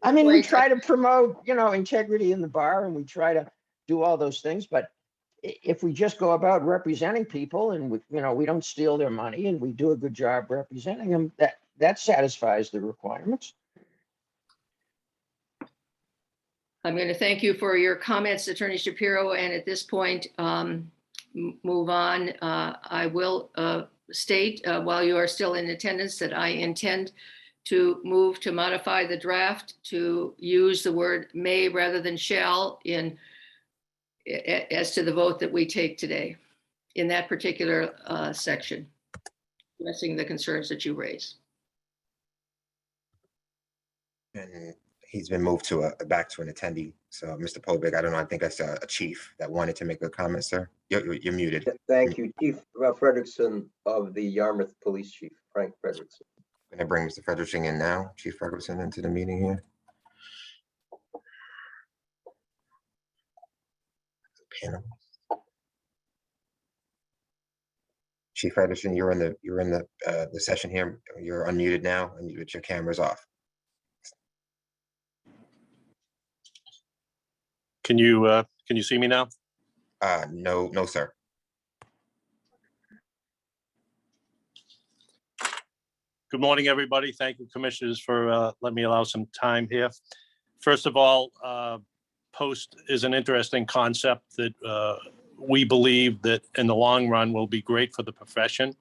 [SPEAKER 17] I mean, we try to promote, integrity in the bar, and we try to do all those things. But if we just go about representing people, and we don't steal their money, and we do a good job representing them, that satisfies the requirements.
[SPEAKER 1] I'm going to thank you for your comments, Attorney Shapiro, and at this point, move on. I will state while you are still in attendance that I intend to move to modify the draft to use the word may rather than shall as to the vote that we take today in that particular section, addressing the concerns that you raise.
[SPEAKER 12] And he's been moved to back to an attendee. So, Mr. Povich, I don't know. I think that's a chief that wanted to make a comment, sir. You're muted.
[SPEAKER 11] Thank you, Chief Frederickson of the Yarmouth Police Chief, Frank Frederickson.
[SPEAKER 12] I'm gonna bring Mr. Frederickson in now, Chief Frederickson, into the meeting here. Panel. Chief Frederickson, you're in the session here. You're unmuted now, and your camera's off.
[SPEAKER 18] Can you see me now?
[SPEAKER 12] No, sir.
[SPEAKER 18] Good morning, everybody. Thank you, commissioners, for letting me allow some time here. First of all, post is an interesting concept that we believe that in the long run will be great for the profession.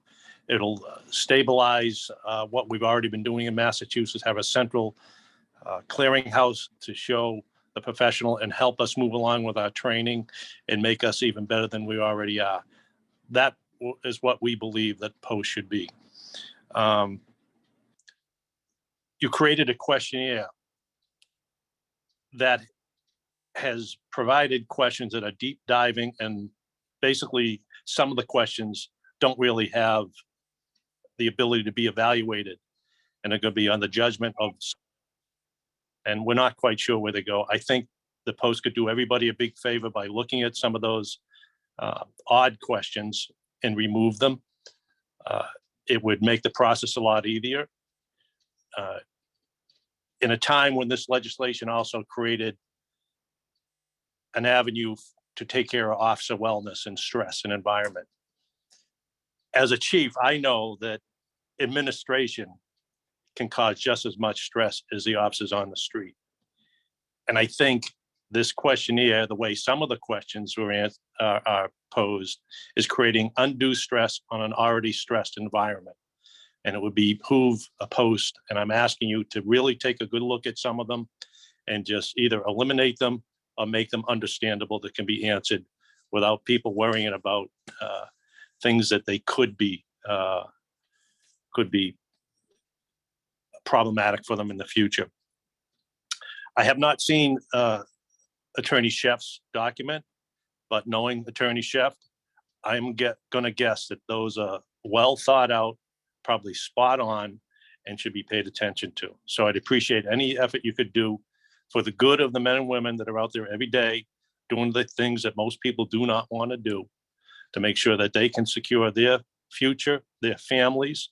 [SPEAKER 18] It'll stabilize what we've already been doing in Massachusetts, have a central clearinghouse to show the professional and help us move along with our training and make us even better than we already are. That is what we believe that post should be. You created a questionnaire that has provided questions that are deep diving, and basically some of the questions don't really have the ability to be evaluated, and are going to be on the judgment of, and we're not quite sure where they go. I think the post could do everybody a big favor by looking at some of those odd questions and remove them. It would make the process a lot easier. In a time when this legislation also created an avenue to take care of officer wellness and stress and environment. As a chief, I know that administration can cause just as much stress as the officers on the street. And I think this questionnaire, the way some of the questions are posed, is creating undue stress on an already stressed environment. And it would behoove a post, and I'm asking you to really take a good look at some of them and just either eliminate them or make them understandable that can be answered without people worrying about things that they could be problematic for them in the future. I have not seen Attorney Sheff's document, but knowing Attorney Sheff, I'm going to guess that those are well thought out, probably spot on and should be paid attention to. So I'd appreciate any effort you could do for the good of the men and women that are out there every day doing the things that most people do not want to do, to make sure that they can secure their future, their families,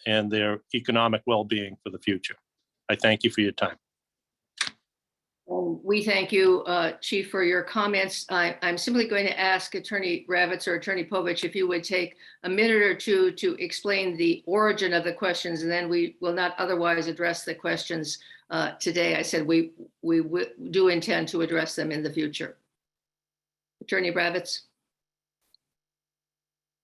[SPEAKER 18] and their economic well-being for the future. I thank you for your time.
[SPEAKER 1] We thank you, Chief, for your comments. I'm simply going to ask Attorney Ravitz or Attorney Povich if you would take a minute or two to explain the origin of the questions, and then we will not otherwise address the questions today. I said we do intend to address them in the future. Attorney Ravitz.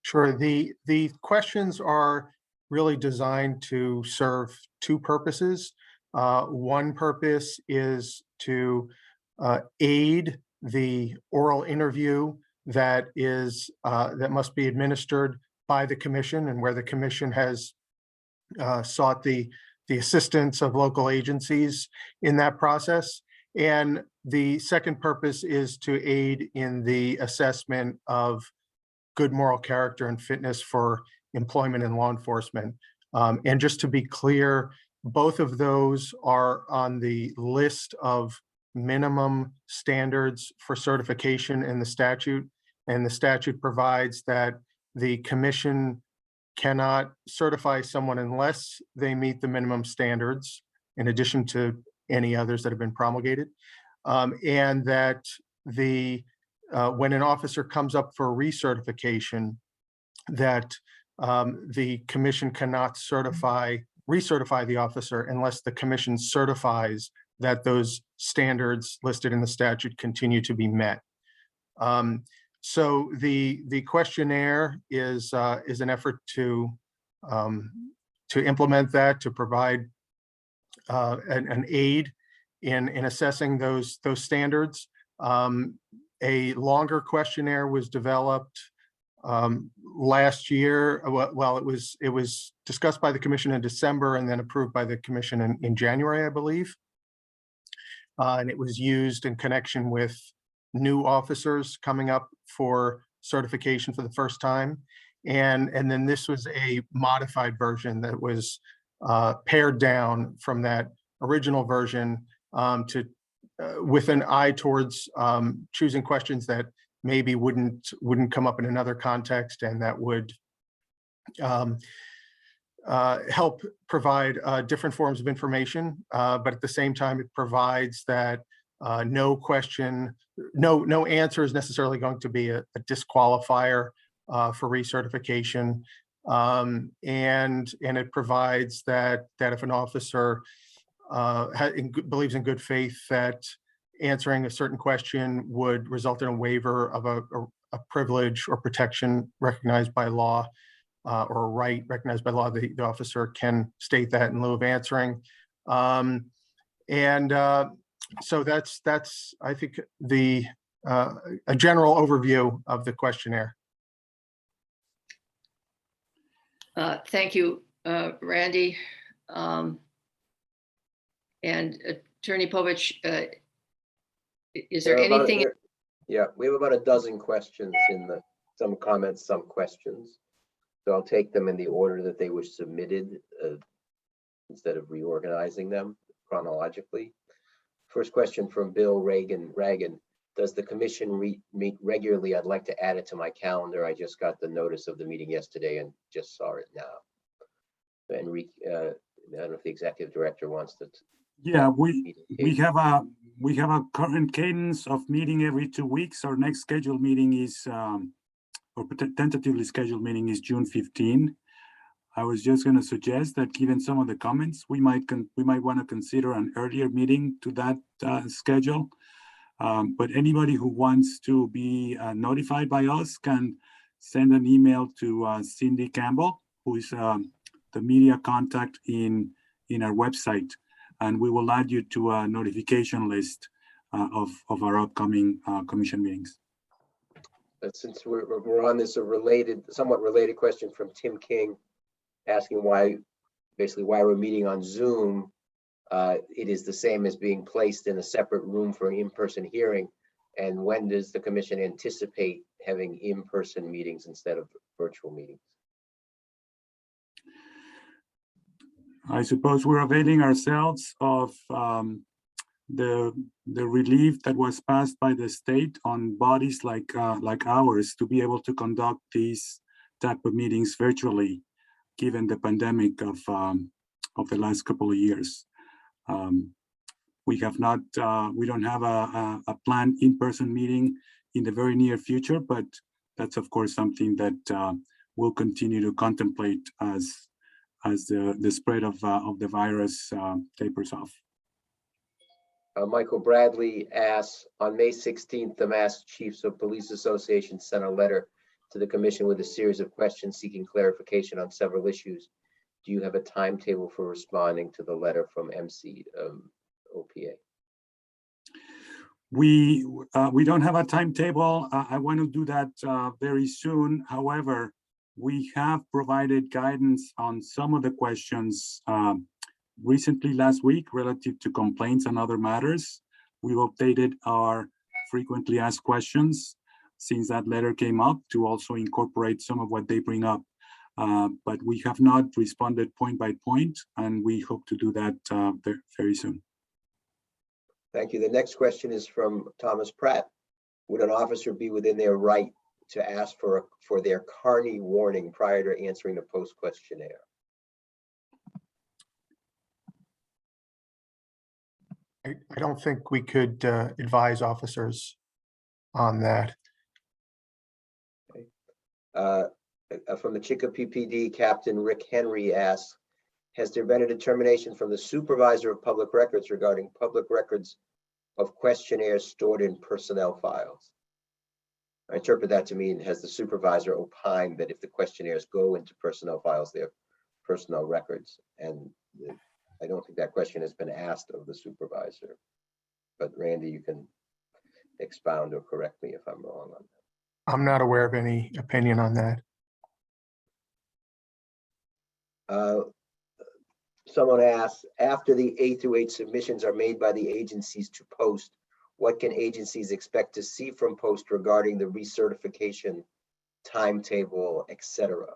[SPEAKER 10] Sure. The questions are really designed to serve two purposes. One purpose is to aid the oral interview that must be administered by the commission, and where the commission has sought the assistance of local agencies in that process. And the second purpose is to aid in the assessment of good moral character and fitness for employment in law enforcement. And just to be clear, both of those are on the list of minimum standards for certification in the statute. And the statute provides that the commission cannot certify someone unless they meet the minimum standards, in addition to any others that have been promulgated. And that when an officer comes up for recertification, that the commission cannot recertify the officer unless the commission certifies that those standards listed in the statute continue to be met. So the questionnaire is an effort to implement that, to provide an aid in assessing those standards. A longer questionnaire was developed last year. Well, it was discussed by the commission in December and then approved by the commission in January, I believe. And it was used in connection with new officers coming up for certification for the first time. And then this was a modified version that was pared down from that original version with an eye towards choosing questions that maybe wouldn't come up in another context, and that would help provide different forms of information. But at the same time, it provides that no answer is necessarily going to be a disqualifier for recertification. And it provides that if an officer believes in good faith that answering a certain question would result in a waiver of a privilege or protection recognized by law, or a right recognized by law, the officer can state that in lieu of answering. So that's I think a general overview of the questionnaire.
[SPEAKER 1] Thank you, Randy. And Attorney Povich, is there anything?
[SPEAKER 11] Yeah, we have about a dozen questions some comments, some questions. So I'll take them in the order that they were submitted instead of reorganizing them chronologically. First question from Bill Reagan. Does the commission meet regularly? I'd like to add it to my calendar. I just got the notice of the meeting yesterday and just saw it now. Enrique, I don't know if the executive director wants to.
[SPEAKER 8] Yeah, we have a current cadence of meeting every 2 weeks. Our next scheduled meeting is, or tentatively scheduled meeting is June 15. I was just going to suggest that, given some of the comments, we might want to consider an earlier meeting to that schedule. But anybody who wants to be notified by us can send an email to Cindy Campbell, who is the media contact in our website, and we will add you to a notification list of our upcoming commission meetings.
[SPEAKER 11] Since we're on this, somewhat related question from Tim King, asking why we're meeting on Zoom. It is the same as being placed in a separate room for an in-person hearing. And when does the commission anticipate having in-person meetings instead of virtual meetings?
[SPEAKER 8] I suppose we're availing ourselves of the relief that was passed by the state on bodies like ours to be able to conduct these type of meetings virtually, given the pandemic of the last couple of years. We don't have a planned in-person meeting in the very near future, but that's of course something that we'll continue to contemplate as the spread of the virus tapers off.
[SPEAKER 11] Michael Bradley asks, on May 16th, the Mass Chiefs of Police Association sent a letter to the commission with a series of questions seeking clarification on several issues. Do you have a timetable for responding to the letter from MC OPA?
[SPEAKER 8] We don't have a timetable. I want to do that very soon. However, we have provided guidance on some of the questions recently last week relative to complaints and other matters. We've updated our frequently asked questions since that letter came up to also incorporate some of what they bring up. But we have not responded point by point, and we hope to do that very soon.
[SPEAKER 11] Thank you. The next question is from Thomas Pratt. Would an officer be within their right to ask for their Carney warning prior to answering the post questionnaire?
[SPEAKER 10] I don't think we could advise officers on that.
[SPEAKER 11] From the Chicopee PD, Captain Rick Henry asks, has there been a determination from the supervisor of public records regarding public records of questionnaires stored in personnel files? I interpret that to mean, has the supervisor opined that if the questionnaires go into personnel files, they're personnel records? And I don't think that question has been asked of the supervisor. But Randy, you can expound or correct me if I'm wrong on that.
[SPEAKER 10] I'm not aware of any opinion on that.
[SPEAKER 11] Someone asks, after the 8 through 8 submissions are made by the agencies to post, what can agencies expect to see from post regarding the recertification timetable, etc.?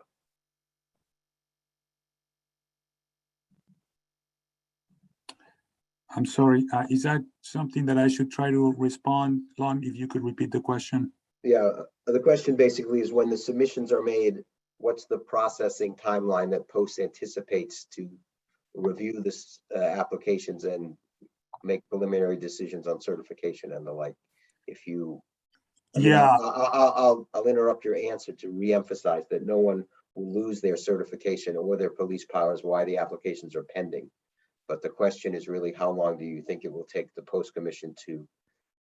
[SPEAKER 8] I'm sorry, is that something that I should try to respond? Lon, if you could repeat the question.
[SPEAKER 11] Yeah, the question basically is, when the submissions are made, what's the processing timeline that post anticipates to review this applications and make preliminary decisions on certification and the like? If you, I'll interrupt your answer to re-emphasize that no one will lose their certification or their police powers while the applications are pending. But the question is really, how long do you think it will take the post commission to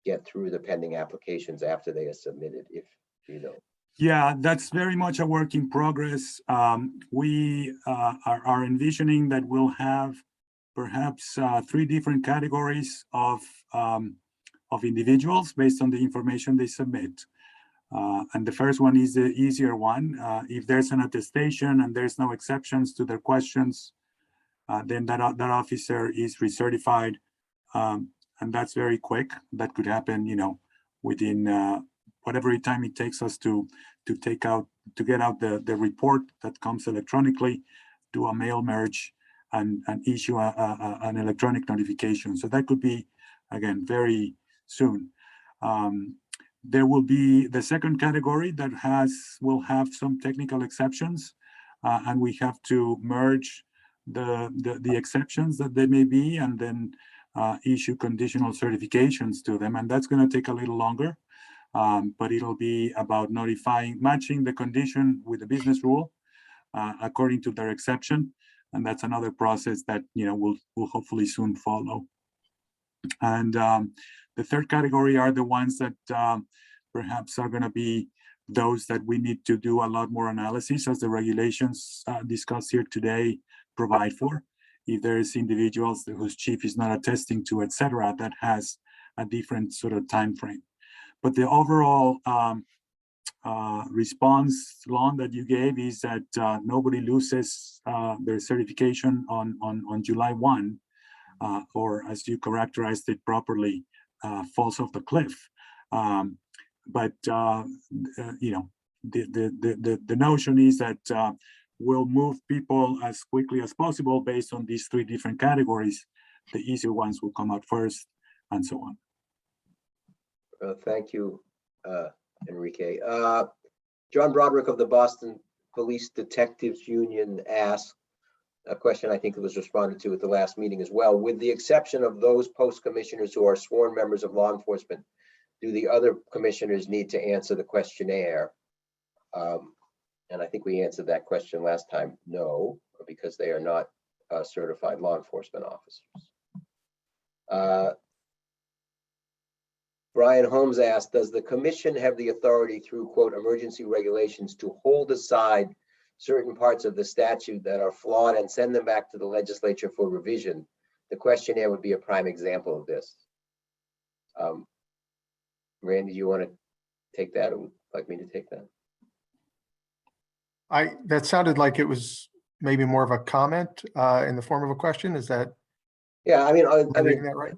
[SPEAKER 11] get through the pending applications after they are submitted, if you know?
[SPEAKER 8] Yeah, that's very much a work in progress. We are envisioning that we'll have perhaps 3 different categories of individuals based on the information they submit. And the first one is the easier one. If there's an attestation and there's no exceptions to their questions, then that officer is recertified, and that's very quick. That could happen, within whatever time it takes us to get out the report that comes electronically, do a mail merge, and issue an electronic notification. So that could be, again, very soon. There will be the second category that will have some technical exceptions, and we have to merge the exceptions that they may be, and then issue conditional certifications to them. And that's going to take a little longer, but it'll be about matching the condition with the business rule according to their exception. And that's another process that will hopefully soon follow. And the third category are the ones that perhaps are going to be those that we need to do a lot more analysis, as the regulations discussed here today provide for. If there's individuals whose chief is not attesting to, etc., that has a different sort of time frame. But the overall response, Lon, that you gave is that nobody loses their certification on July 1, or as you characterized it properly, falls off the cliff. But the notion is that will move people as quickly as possible based on these three different categories. The easier ones will come out first, and so on.
[SPEAKER 11] Thank you, Enrique. John Broderick of the Boston Police Detectives Union asked a question I think that was responded to at the last meeting as well. With the exception of those post commissioners who are sworn members of law enforcement, do the other commissioners need to answer the questionnaire? And I think we answered that question last time. No, because they are not certified law enforcement officers. Brian Holmes asked, does the commission have the authority through quote emergency regulations to hold aside certain parts of the statute that are flawed and send them back to the legislature for revision? The questionnaire would be a prime example of this. Randy, do you want to take that, or would you like me to take that?
[SPEAKER 10] That sounded like it was maybe more of a comment in the form of a question. Is that?
[SPEAKER 11] Yeah, I mean,
[SPEAKER 10] reading that right?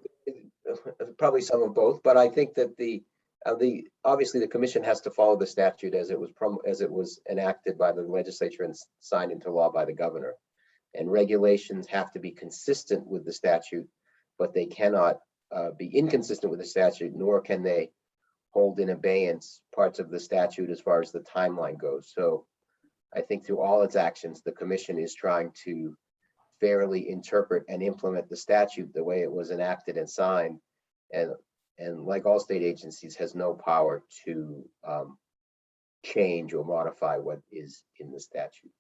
[SPEAKER 11] Probably some of both, but I think that obviously the commission has to follow the statute as it was enacted by the legislature and signed into law by the governor. And regulations have to be consistent with the statute, but they cannot be inconsistent with the statute, nor can they hold in abeyance parts of the statute as far as the timeline goes. So I think through all its actions, the commission is trying to fairly interpret and implement the statute the way it was enacted and signed, and like all state agencies, has no power to change or modify what is in the statute.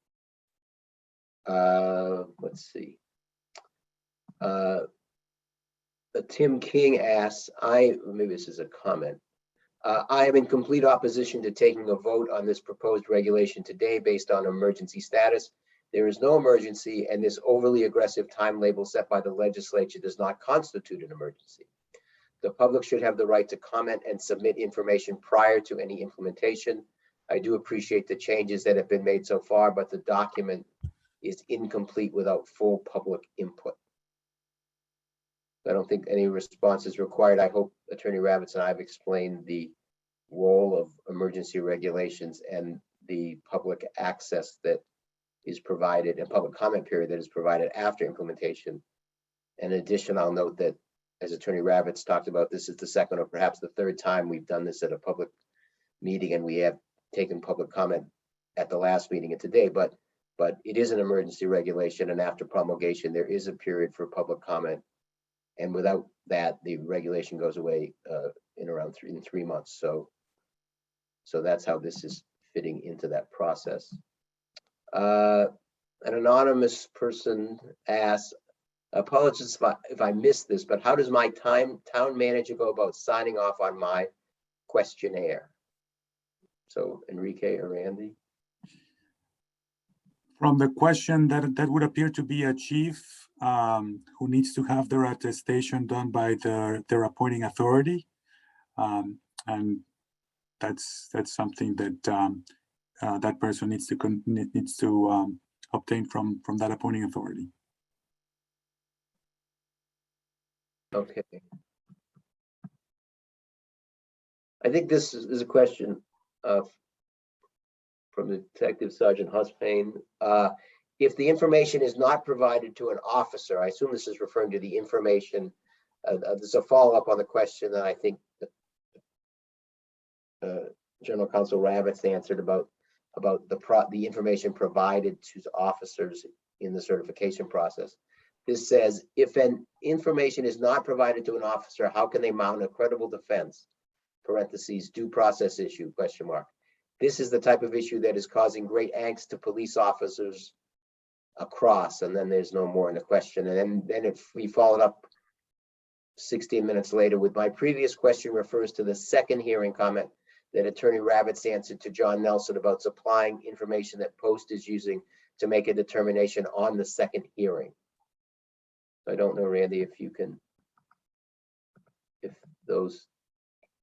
[SPEAKER 11] Let's see. Tim King asks, maybe this is a comment. I am in complete opposition to taking a vote on this proposed regulation today based on emergency status. There is no emergency, and this overly aggressive time label set by the legislature does not constitute an emergency. The public should have the right to comment and submit information prior to any implementation. I do appreciate the changes that have been made so far, but the document is incomplete without full public input. I don't think any response is required. I hope Attorney Ravitz and I have explained the role of emergency regulations and the public access that is provided and public comment period that is provided after implementation. In addition, I'll note that as Attorney Ravitz talked about, this is the second or perhaps the third time we've done this at a public meeting, and we have taken public comment at the last meeting and today, but it is an emergency regulation, and after promulgation, there is a period for public comment. And without that, the regulation goes away in 3 months. So that's how this is fitting into that process. An anonymous person asks, apologies if I missed this, but how does my town manager go about signing off on my questionnaire? So Enrique or Randy?
[SPEAKER 8] From the question, that would appear to be a chief who needs to have their attestation done by their appointing authority. And that's something that that person needs to obtain from that appointing authority.
[SPEAKER 11] Okay. I think this is a question from Detective Sergeant Huspayne. If the information is not provided to an officer, I assume this is referring to the information. There's a follow-up on the question that I think General Counsel Ravitz answered about the information provided to officers in the certification process. This says, if an information is not provided to an officer, how can they mount a credible defense? Parentheses, due process issue, question mark. This is the type of issue that is causing great angst to police officers across, and then there's no more in the question. And then if we followed up 16 minutes later with my previous question refers to the second hearing comment that Attorney Ravitz answered to John Nelson about supplying information that Post is using to make a determination on the second hearing. I don't know, Randy, if those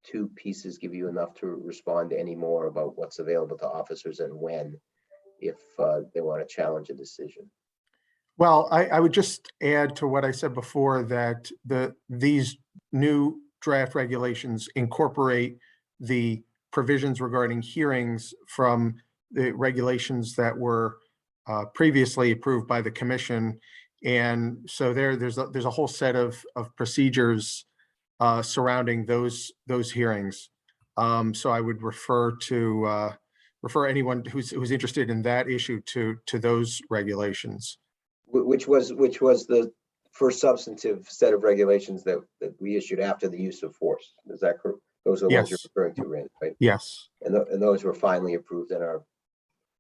[SPEAKER 11] two pieces give you enough to respond to any more about what's available to officers and when, if they want to challenge a decision.
[SPEAKER 10] Well, I would just add to what I said before that these new draft regulations incorporate the provisions regarding hearings from the regulations that were previously approved by the commission. And so there's a whole set of procedures surrounding those hearings. So I would refer anyone who's interested in that issue to those regulations.
[SPEAKER 11] Which was the first substantive set of regulations that we issued after the use of force. Is that correct? Those are the ones you're
[SPEAKER 10] Yes.
[SPEAKER 11] referring to, Randy, right?
[SPEAKER 10] Yes.
[SPEAKER 11] And those were finally approved and are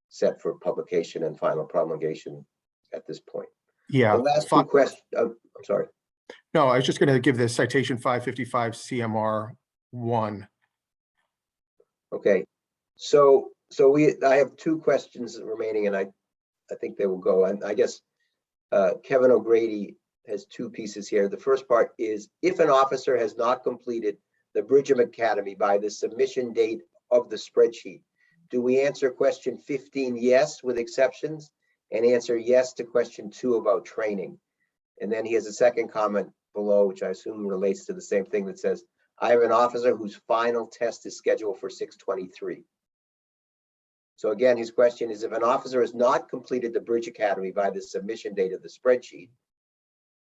[SPEAKER 11] set for publication and final promulgation at this point.
[SPEAKER 10] Yeah.
[SPEAKER 11] The last two questions, I'm sorry.
[SPEAKER 10] No, I was just going to give the citation 555 CMR 1.
[SPEAKER 11] Okay, so I have two questions remaining, and I think they will go. And I guess Kevin O'Grady has two pieces here. The first part is, if an officer has not completed the Bridgham Academy by the submission date of the spreadsheet, do we answer question 15 yes with exceptions, and answer yes to question 2 about training? And then he has a second comment below, which I assume relates to the same thing, that says, I have an officer whose final test is scheduled for 6/23. So again, his question is, if an officer has not completed the Bridge Academy by the submission date of the spreadsheet,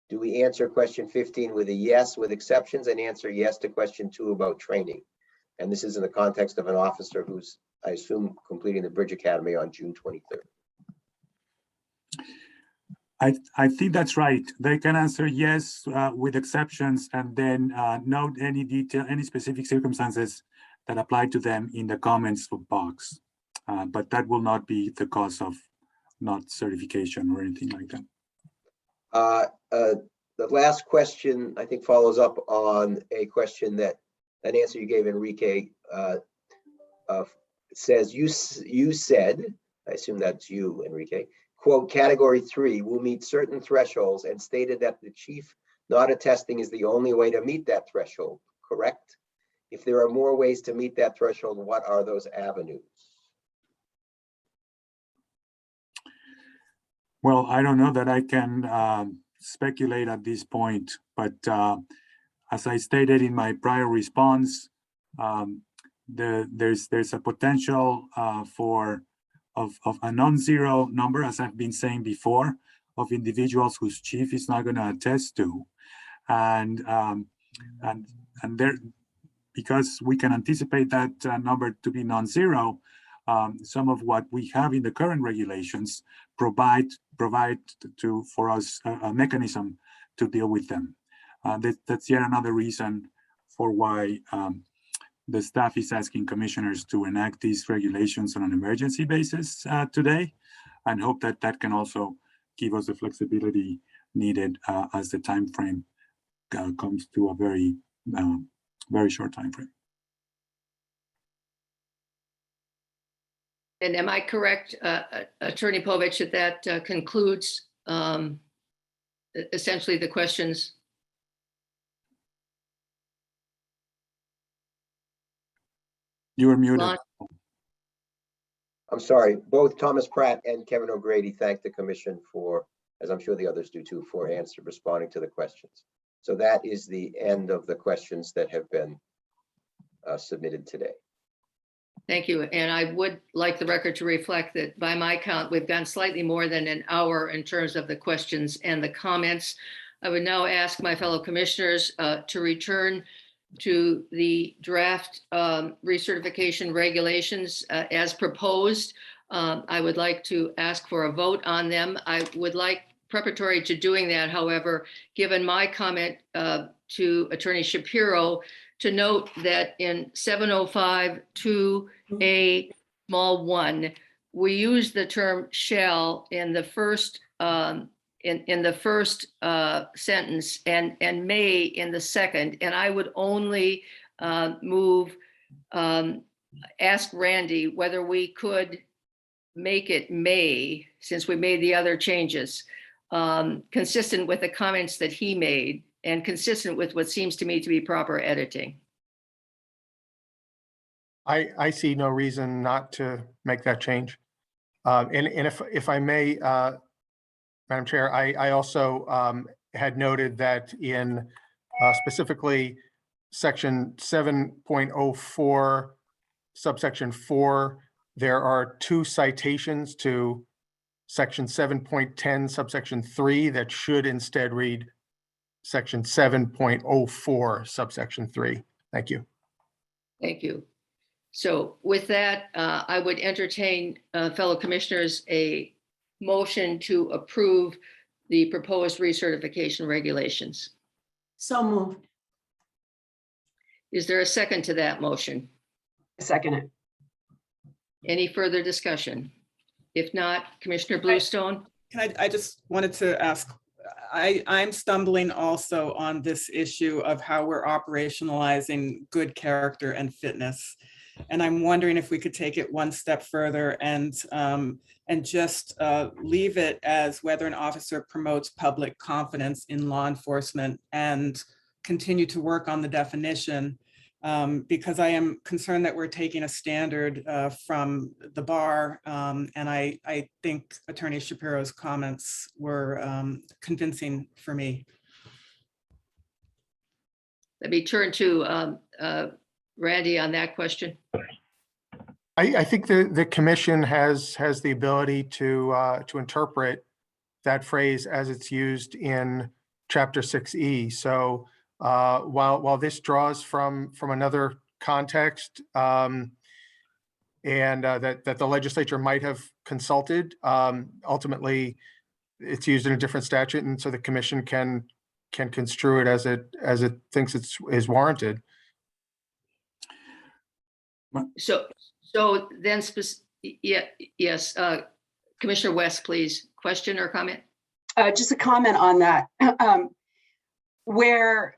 [SPEAKER 11] do we answer question 15 with a yes with exceptions, and answer yes to question 2 about training? And this is in the context of an officer who's, I assume, completing the Bridge Academy on June 23rd.
[SPEAKER 8] I think that's right. They can answer yes with exceptions, and then note any detail, any specific circumstances that apply to them in the comments box. But that will not be the cause of not certification or anything like that.
[SPEAKER 11] The last question, I think, follows up on a question that an answer you gave, Enrique, says you said, I assume that's you, Enrique, quote, category 3 will meet certain thresholds, and stated that the chief not attesting is the only way to meet that threshold, correct? If there are more ways to meet that threshold, what are those avenues?
[SPEAKER 8] Well, I don't know that I can speculate at this point, but as I stated in my prior response, there's a potential of a non-zero number, as I've been saying before, of individuals whose chief is not going to attest to, and there, because we can anticipate that number to be non-zero, some of what we have in the current regulations provide for us a mechanism to deal with them. That's yet another reason for why the staff is asking commissioners to enact these regulations on an emergency basis today, and hope that that can also give us the flexibility needed as the time frame comes to a very short time frame.
[SPEAKER 1] And am I correct, Attorney Povich, that concludes essentially the questions?
[SPEAKER 8] You were muted.
[SPEAKER 1] Lon?
[SPEAKER 11] I'm sorry, both Thomas Pratt and Kevin O'Grady thank the commission for, as I'm sure the others do too, for responding to the questions. So that is the end of the questions that have been submitted today.
[SPEAKER 1] Thank you. And I would like the record to reflect that by my count, we've gone slightly more than an hour in terms of the questions and the comments. I would now ask my fellow commissioners to return to the draft recertification regulations as proposed. I would like to ask for a vote on them. I would like, preparatory to doing that, however, given my comment to Attorney Shapiro, to note that in 705(2)(a) small 1, we use the term shall in the first in the first sentence and may in the second, and I would only ask Randy whether we could make it may, since we made the other changes, consistent with the comments that he made and consistent with what seems to me to be proper editing.
[SPEAKER 10] I see no reason not to make that change. And if I may, Madam Chair, I also had noted that in specifically section 7.04, subsection 4, there are 2 citations to section 7.10 subsection 3 that should instead read section 7.04 subsection 3. Thank you.
[SPEAKER 1] Thank you. So with that, I would entertain, fellow commissioners, a motion to approve the proposed recertification regulations.
[SPEAKER 2] So moved.
[SPEAKER 1] Is there a second to that motion?
[SPEAKER 2] Second it.
[SPEAKER 1] Any further discussion? If not, Commissioner Bluestone?
[SPEAKER 9] I just wanted to ask, I'm stumbling also on this issue of how we're operationalizing good character and fitness. And I'm wondering if we could take it one step further and just leave it as whether an officer promotes public confidence in law enforcement and continue to work on the definition, because I am concerned that we're taking a standard from the bar. And I think Attorney Shapiro's comments were convincing for me.
[SPEAKER 1] Let me turn to Randy on that question.
[SPEAKER 10] I think the commission has the ability to interpret that phrase as it's used in Chapter 6E. So while this draws from another context and that the legislature might have consulted, ultimately it's used in a different statute, and so the commission can construe it as it thinks is warranted.
[SPEAKER 1] So then, yes, Commissioner West, please. Question or comment?
[SPEAKER 19] Just a comment on that. Where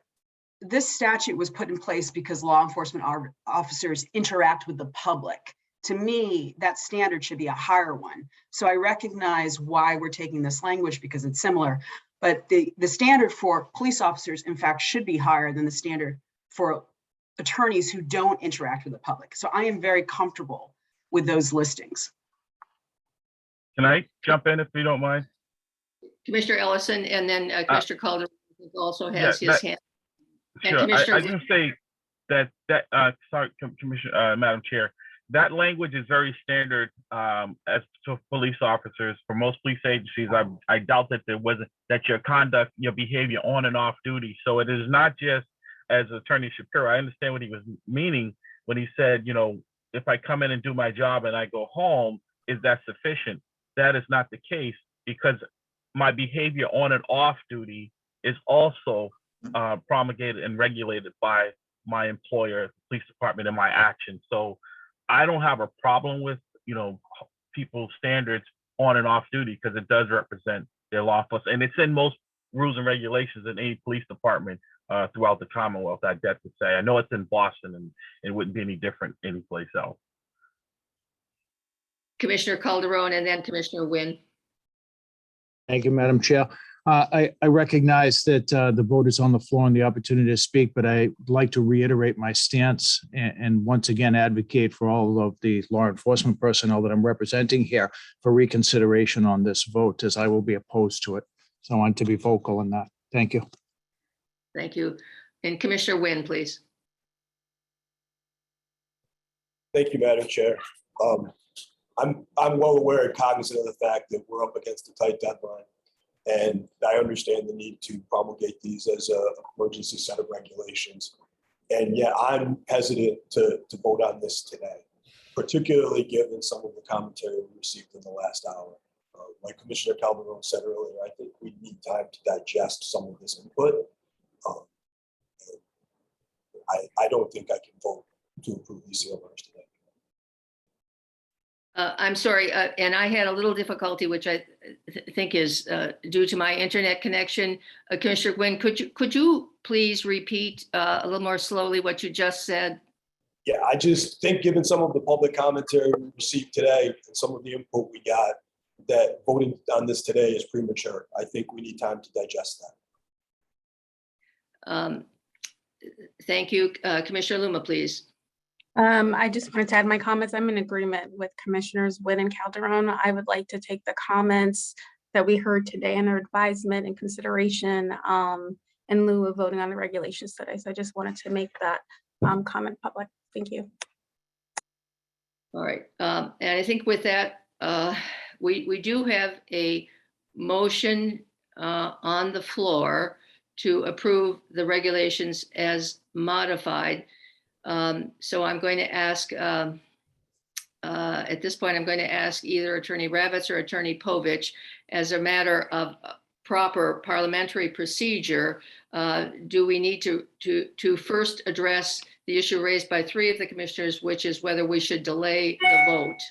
[SPEAKER 19] this statute was put in place because law enforcement officers interact with the public, to me, that standard should be a higher one. So I recognize why we're taking this language because it's similar, but the standard for police officers, in fact, should be higher than the standard for attorneys who don't interact with the public. So I am very comfortable with those listings.
[SPEAKER 5] Can I jump in if you don't mind?
[SPEAKER 1] Commissioner Ellison, and then Commissioner Calderon also has his hand. And
[SPEAKER 5] Sure.
[SPEAKER 1] Commissioner,
[SPEAKER 5] I just say that sorry, Commissioner, Madam Chair, that language is very standard as to police officers. For most police agencies, I doubt that your conduct, your behavior on and off duty. So it is not just, as Attorney Shapiro, I understand what he was meaning when he said, if I come in and do my job and I go home, is that sufficient? That is not the case, because my behavior on and off duty is also promulgated and regulated by my employer, the police department, and my actions. So I don't have a problem with, people's standards on and off duty, because it does represent their lawful, and it's in most rules and regulations in any police department throughout the Commonwealth, I get to say. I know it's in Boston, and it wouldn't be any different anyplace else.
[SPEAKER 1] Commissioner Calderon, and then Commissioner Wynn.
[SPEAKER 3] Thank you, Madam Chair. I recognize that the vote is on the floor and the opportunity to speak, but I'd like to reiterate my stance and once again advocate for all of the law enforcement personnel that I'm representing here for reconsideration on this vote, as I will be opposed to it. So I want to be vocal in that. Thank you.
[SPEAKER 1] Thank you. And Commissioner Wynn, please.
[SPEAKER 7] Thank you, Madam Chair. I'm well aware and cognizant of the fact that we're up against a tight deadline. And I understand the need to promulgate these as an emergency set of regulations. And yet I'm hesitant to vote on this today, particularly given some of the commentary we received in the last hour. Like Commissioner Calderon said earlier, I think we need time to digest some of this input. I don't think I can vote to approve these CMRs today.
[SPEAKER 1] I'm sorry, and I had a little difficulty, which I think is due to my internet connection. Commissioner Wynn, could you please repeat a little more slowly what you just said?
[SPEAKER 7] Yeah, I just think given some of the public commentary we received today and some of the input we got, that voting on this today is premature. I think we need time to digest that.
[SPEAKER 1] Thank you. Commissioner Luma, please.
[SPEAKER 6] I just wanted to add my comments. I'm in agreement with Commissioners Wynn and Calderon. I would like to take the comments that we heard today under advisement and consideration in lieu of voting on the regulations today. So I just wanted to make that comment public. Thank you.
[SPEAKER 1] All right. And I think with that, we do have a motion on the floor to approve the regulations as modified. So I'm going to ask, at this point, I'm going to ask either Attorney Ravitz or Attorney Povich, as a matter of proper parliamentary procedure, do we need to first address the issue raised by 3 of the commissioners, which is whether we should delay the vote?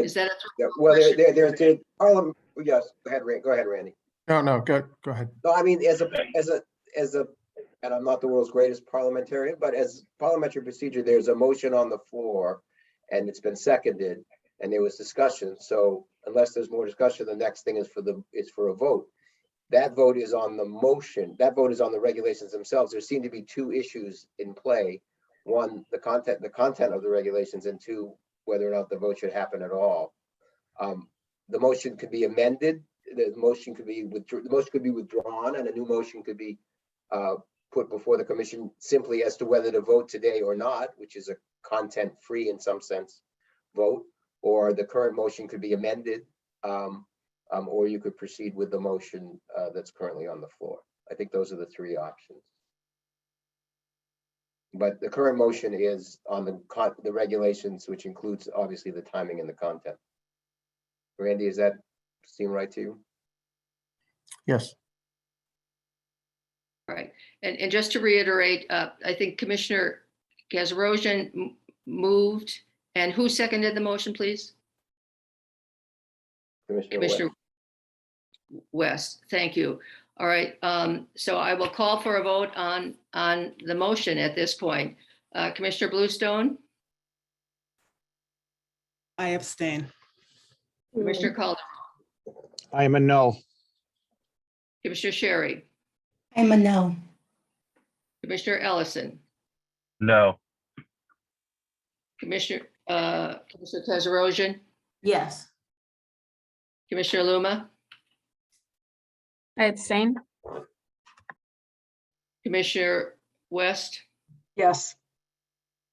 [SPEAKER 1] Is that a
[SPEAKER 11] Well, there's Parliament. Yes, go ahead, Randy.
[SPEAKER 10] No, go ahead.
[SPEAKER 11] No, I mean, as a, and I'm not the world's greatest parliamentarian, but as parliamentary procedure, there's a motion on the floor and it's been seconded and there was discussion. So unless there's more discussion, the next thing is for a vote. That vote is on the motion. That vote is on the regulations themselves. There seem to be 2 issues in play. 1, the content of the regulations, and 2, whether or not the vote should happen at all. The motion could be amended. The motion could be withdrawn, and a new motion could be put before the commission simply as to whether to vote today or not, which is a content-free in some sense vote, or the current motion could be amended, or you could proceed with the motion that's currently on the floor. I think those are the 3 options. But the current motion is on the regulations, which includes obviously the timing and the content. Randy, does that seem right to you?
[SPEAKER 10] Yes.
[SPEAKER 1] All right, and just to reiterate, I think Commissioner Gazarossian moved, and who seconded the motion, please? Commissioner West. Thank you. All right, so I will call for a vote on the motion at this point. Commissioner Bluestone?
[SPEAKER 9] I abstain.
[SPEAKER 1] Commissioner Calderon?
[SPEAKER 3] I am a no.
[SPEAKER 1] Commissioner Sherry?
[SPEAKER 4] I'm a no.
[SPEAKER 1] Commissioner Ellison?
[SPEAKER 5] No.
[SPEAKER 1] Commissioner Gazarossian?
[SPEAKER 2] Yes.
[SPEAKER 1] Commissioner Luma?
[SPEAKER 6] I abstain.
[SPEAKER 1] Commissioner West?
[SPEAKER 19] Yes.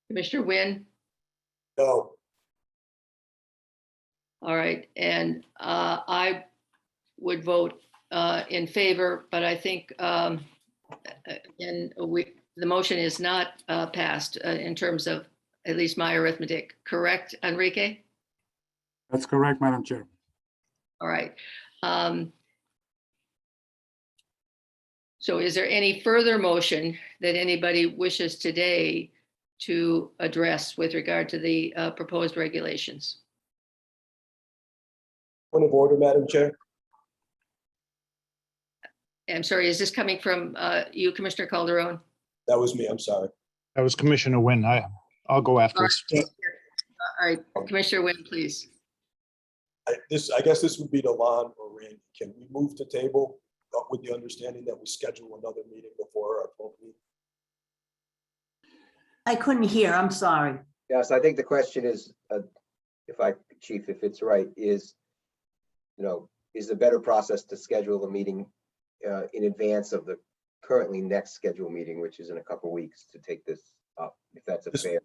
[SPEAKER 1] Commissioner Wynn?
[SPEAKER 7] No.
[SPEAKER 1] All right, and I would vote in favor, but I think the motion is not passed in terms of at least my arithmetic. Correct, Enrique?
[SPEAKER 8] That's correct, Madam Chair.
[SPEAKER 1] All right. So is there any further motion that anybody wishes today to address with regard to the proposed regulations?
[SPEAKER 7] Point of order, Madam Chair.
[SPEAKER 1] I'm sorry, is this coming from you, Commissioner Calderon?
[SPEAKER 7] That was me. I'm sorry.
[SPEAKER 3] That was Commissioner Wynn. I'll go afterwards.
[SPEAKER 1] All right, Commissioner Wynn, please.
[SPEAKER 7] I guess this would be to Lon or Randy. Can we move to table with the understanding that we schedule another meeting before our 12th meeting?
[SPEAKER 2] I couldn't hear, I'm sorry.
[SPEAKER 11] Yes, I think the question is, Chief, if it's right, is the better process to schedule a meeting in advance of the currently next scheduled meeting, which is in a couple of weeks, to take this up, if that's a fair.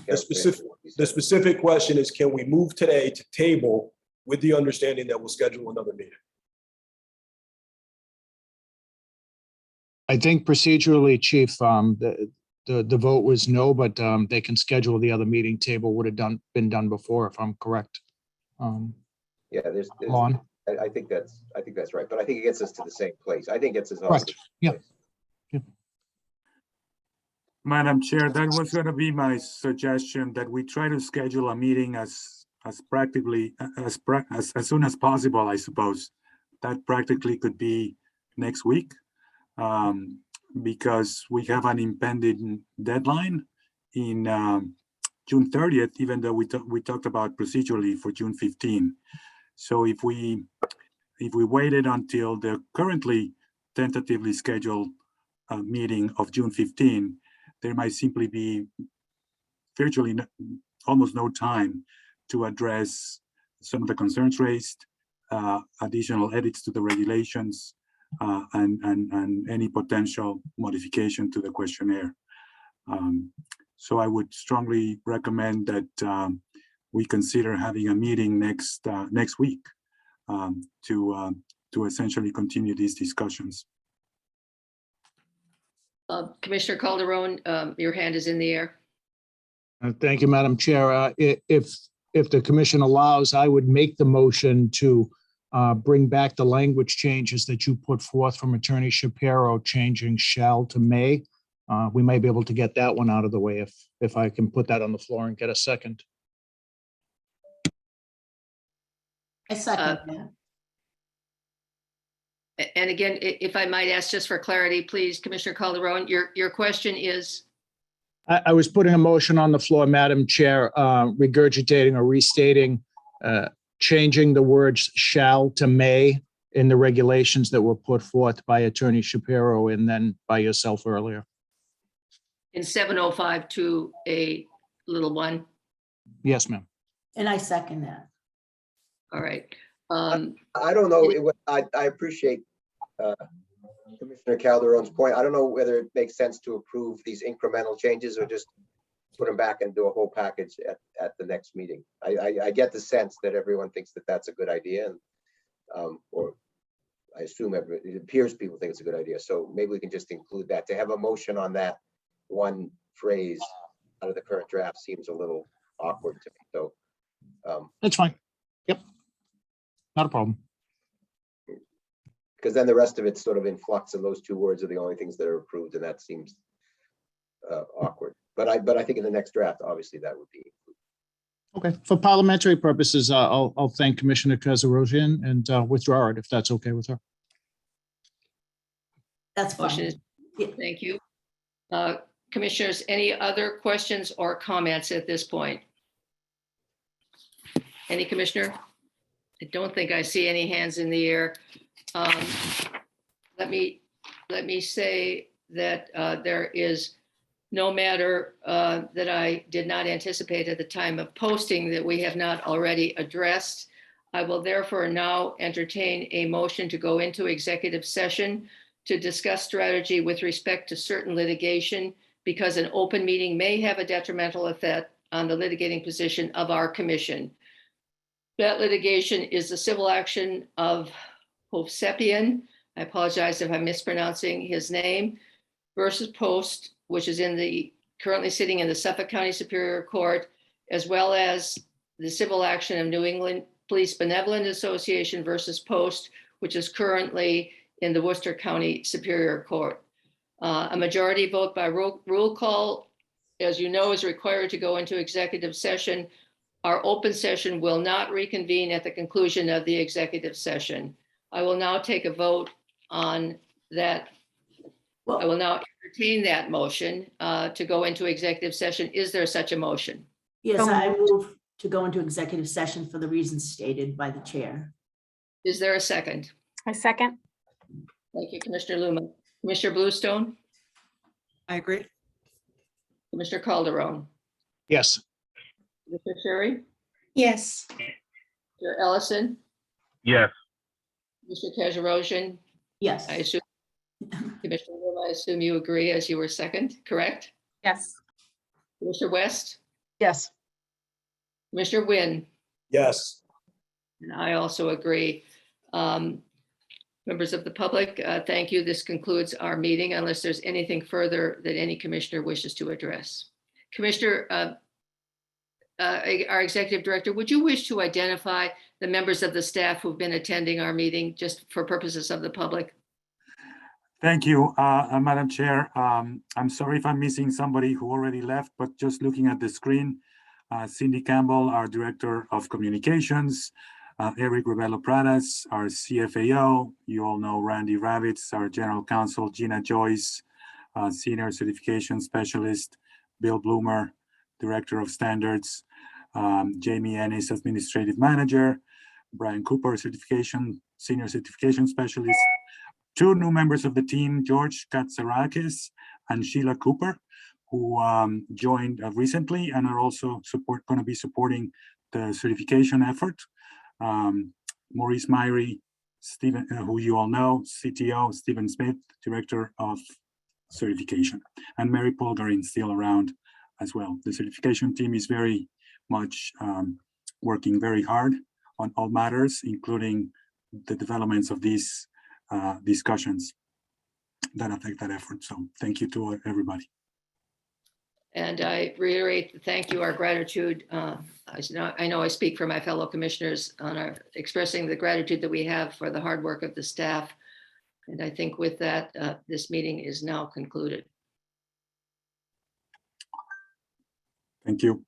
[SPEAKER 7] The specific question is, can we move today to table with the understanding that we'll schedule another meeting?
[SPEAKER 3] I think procedurally, Chief, the vote was no, but they can schedule the other meeting. Table would have been done before, if I'm correct.
[SPEAKER 11] Yeah, there's
[SPEAKER 3] Lon?
[SPEAKER 11] I think that's right, but I think it gets us to the same place. I think it's as
[SPEAKER 3] Right. Yeah.
[SPEAKER 8] Madam Chair, that was going to be my suggestion, that we try to schedule a meeting as soon as possible, I suppose. That practically could be next week, because we have an impending deadline in June 30th, even though we talked about procedurally for June 15. So if we waited until the currently tentatively scheduled meeting of June 15, there might simply be virtually almost no time to address some of the concerns raised, additional edits to the regulations, and any potential modification to the questionnaire. So I would strongly recommend that we consider having a meeting next week to essentially continue these discussions.
[SPEAKER 1] Commissioner Calderon, your hand is in the air.
[SPEAKER 3] Thank you, Madam Chair. If the commission allows, I would make the motion to bring back the language changes that you put forth from Attorney Shapiro, changing shall to may. We may be able to get that one out of the way if I can put that on the floor and get a second.
[SPEAKER 2] I second that.
[SPEAKER 1] And again, if I might ask just for clarity, please, Commissioner Calderon, your question is?
[SPEAKER 3] I was putting a motion on the floor, Madam Chair, regurgitating or restating, changing the words shall to may in the regulations that were put forth by Attorney Shapiro and then by yourself earlier.
[SPEAKER 1] In 705 to a little one.
[SPEAKER 3] Yes, ma'am.
[SPEAKER 2] And I second that.
[SPEAKER 1] All right.
[SPEAKER 11] I don't know, I appreciate Commissioner Calderon's point. I don't know whether it makes sense to approve these incremental changes or just put them back and do a whole package at the next meeting. I get the sense that everyone thinks that that's a good idea, and or I assume it appears people think it's a good idea. So maybe we can just include that. To have a motion on that one phrase out of the current draft seems a little awkward to me. So
[SPEAKER 3] that's fine. Yep. Not a problem.
[SPEAKER 11] Because then the rest of it's sort of in flux, and those two words are the only things that are approved, and that seems awkward. But I think in the next draft, obviously that would be.
[SPEAKER 3] Okay, for parliamentary purposes, I'll thank Commissioner Kazarosian and withdraw it if that's okay with her.
[SPEAKER 2] That's fine.
[SPEAKER 1] Thank you. Commissioners, any other questions or comments at this point? Any commissioner? I don't think I see any hands in the air. Let me say that there is no matter that I did not anticipate at the time of posting that we have not already addressed. I will therefore now entertain a motion to go into executive session to discuss strategy with respect to certain litigation, because an open meeting may have a detrimental effect on the litigating position of our commission. That litigation is the civil action of Hovsepian, I apologize if I'm mispronouncing his name, versus Post, which is currently sitting in the Suffolk County Superior Court, as well as the civil action of New England Police Benevolent Association versus Post, which is currently in the Worcester County Superior Court. A majority vote by roll call, as you know, is required to go into executive session. Our open session will not reconvene at the conclusion of the executive session. I will now take a vote on that. I will now entertain that motion to go into executive session. Is there such a motion?
[SPEAKER 2] Yes, I move to go into executive session for the reasons stated by the chair.
[SPEAKER 1] Is there a second?
[SPEAKER 6] I second.
[SPEAKER 1] Thank you, Commissioner Luma. Commissioner Bluestone?
[SPEAKER 9] I agree.
[SPEAKER 1] Commissioner Calderon?
[SPEAKER 3] Yes.
[SPEAKER 1] Mr. Sherry?
[SPEAKER 4] Yes.
[SPEAKER 1] Mr. Ellison?
[SPEAKER 5] Yes.
[SPEAKER 1] Mr. Kazarosian?
[SPEAKER 2] Yes.
[SPEAKER 1] I assume, Commissioner Luma, I assume you agree as you were second, correct?
[SPEAKER 6] Yes.
[SPEAKER 1] Commissioner West?
[SPEAKER 19] Yes.
[SPEAKER 1] Commissioner Wynn?
[SPEAKER 7] Yes.
[SPEAKER 1] And I also agree. Members of the public, thank you. This concludes our meeting unless there's anything further that any commissioner wishes to address. Commissioner, our executive director, would you wish to identify the members of the staff who've been attending our meeting just for purposes of the public?
[SPEAKER 8] Thank you, Madam Chair. I'm sorry if I'm missing somebody who already left, but just looking at the screen, Cindy Campbell, our Director of Communications, Eric Rebelo-Pradas, our CFAO. You all know Randy Ravitz, our General Counsel, Gina Joyce, Senior Certification Specialist, Bill Bloomer, Director of Standards, Jamie Ennis, Administrative Manager, Brian Cooper, Senior Certification Specialist, two new members of the team, George Katsarakis and Sheila Cooper, who joined recently and are also going to be supporting the certification effort. Maurice Myrie, Stephen, who you all know, CTO, Stephen Smith, Director of Certification, and Mary Polgarin still around as well. The certification team is very much working very hard on all matters, including the developments of these discussions that affect that effort. So thank you to everybody.
[SPEAKER 1] And I reiterate, thank you, our gratitude. I know I speak for my fellow commissioners on our expressing the gratitude that we have for the hard work of the staff. And I think with that, this meeting is now concluded.
[SPEAKER 8] Thank you.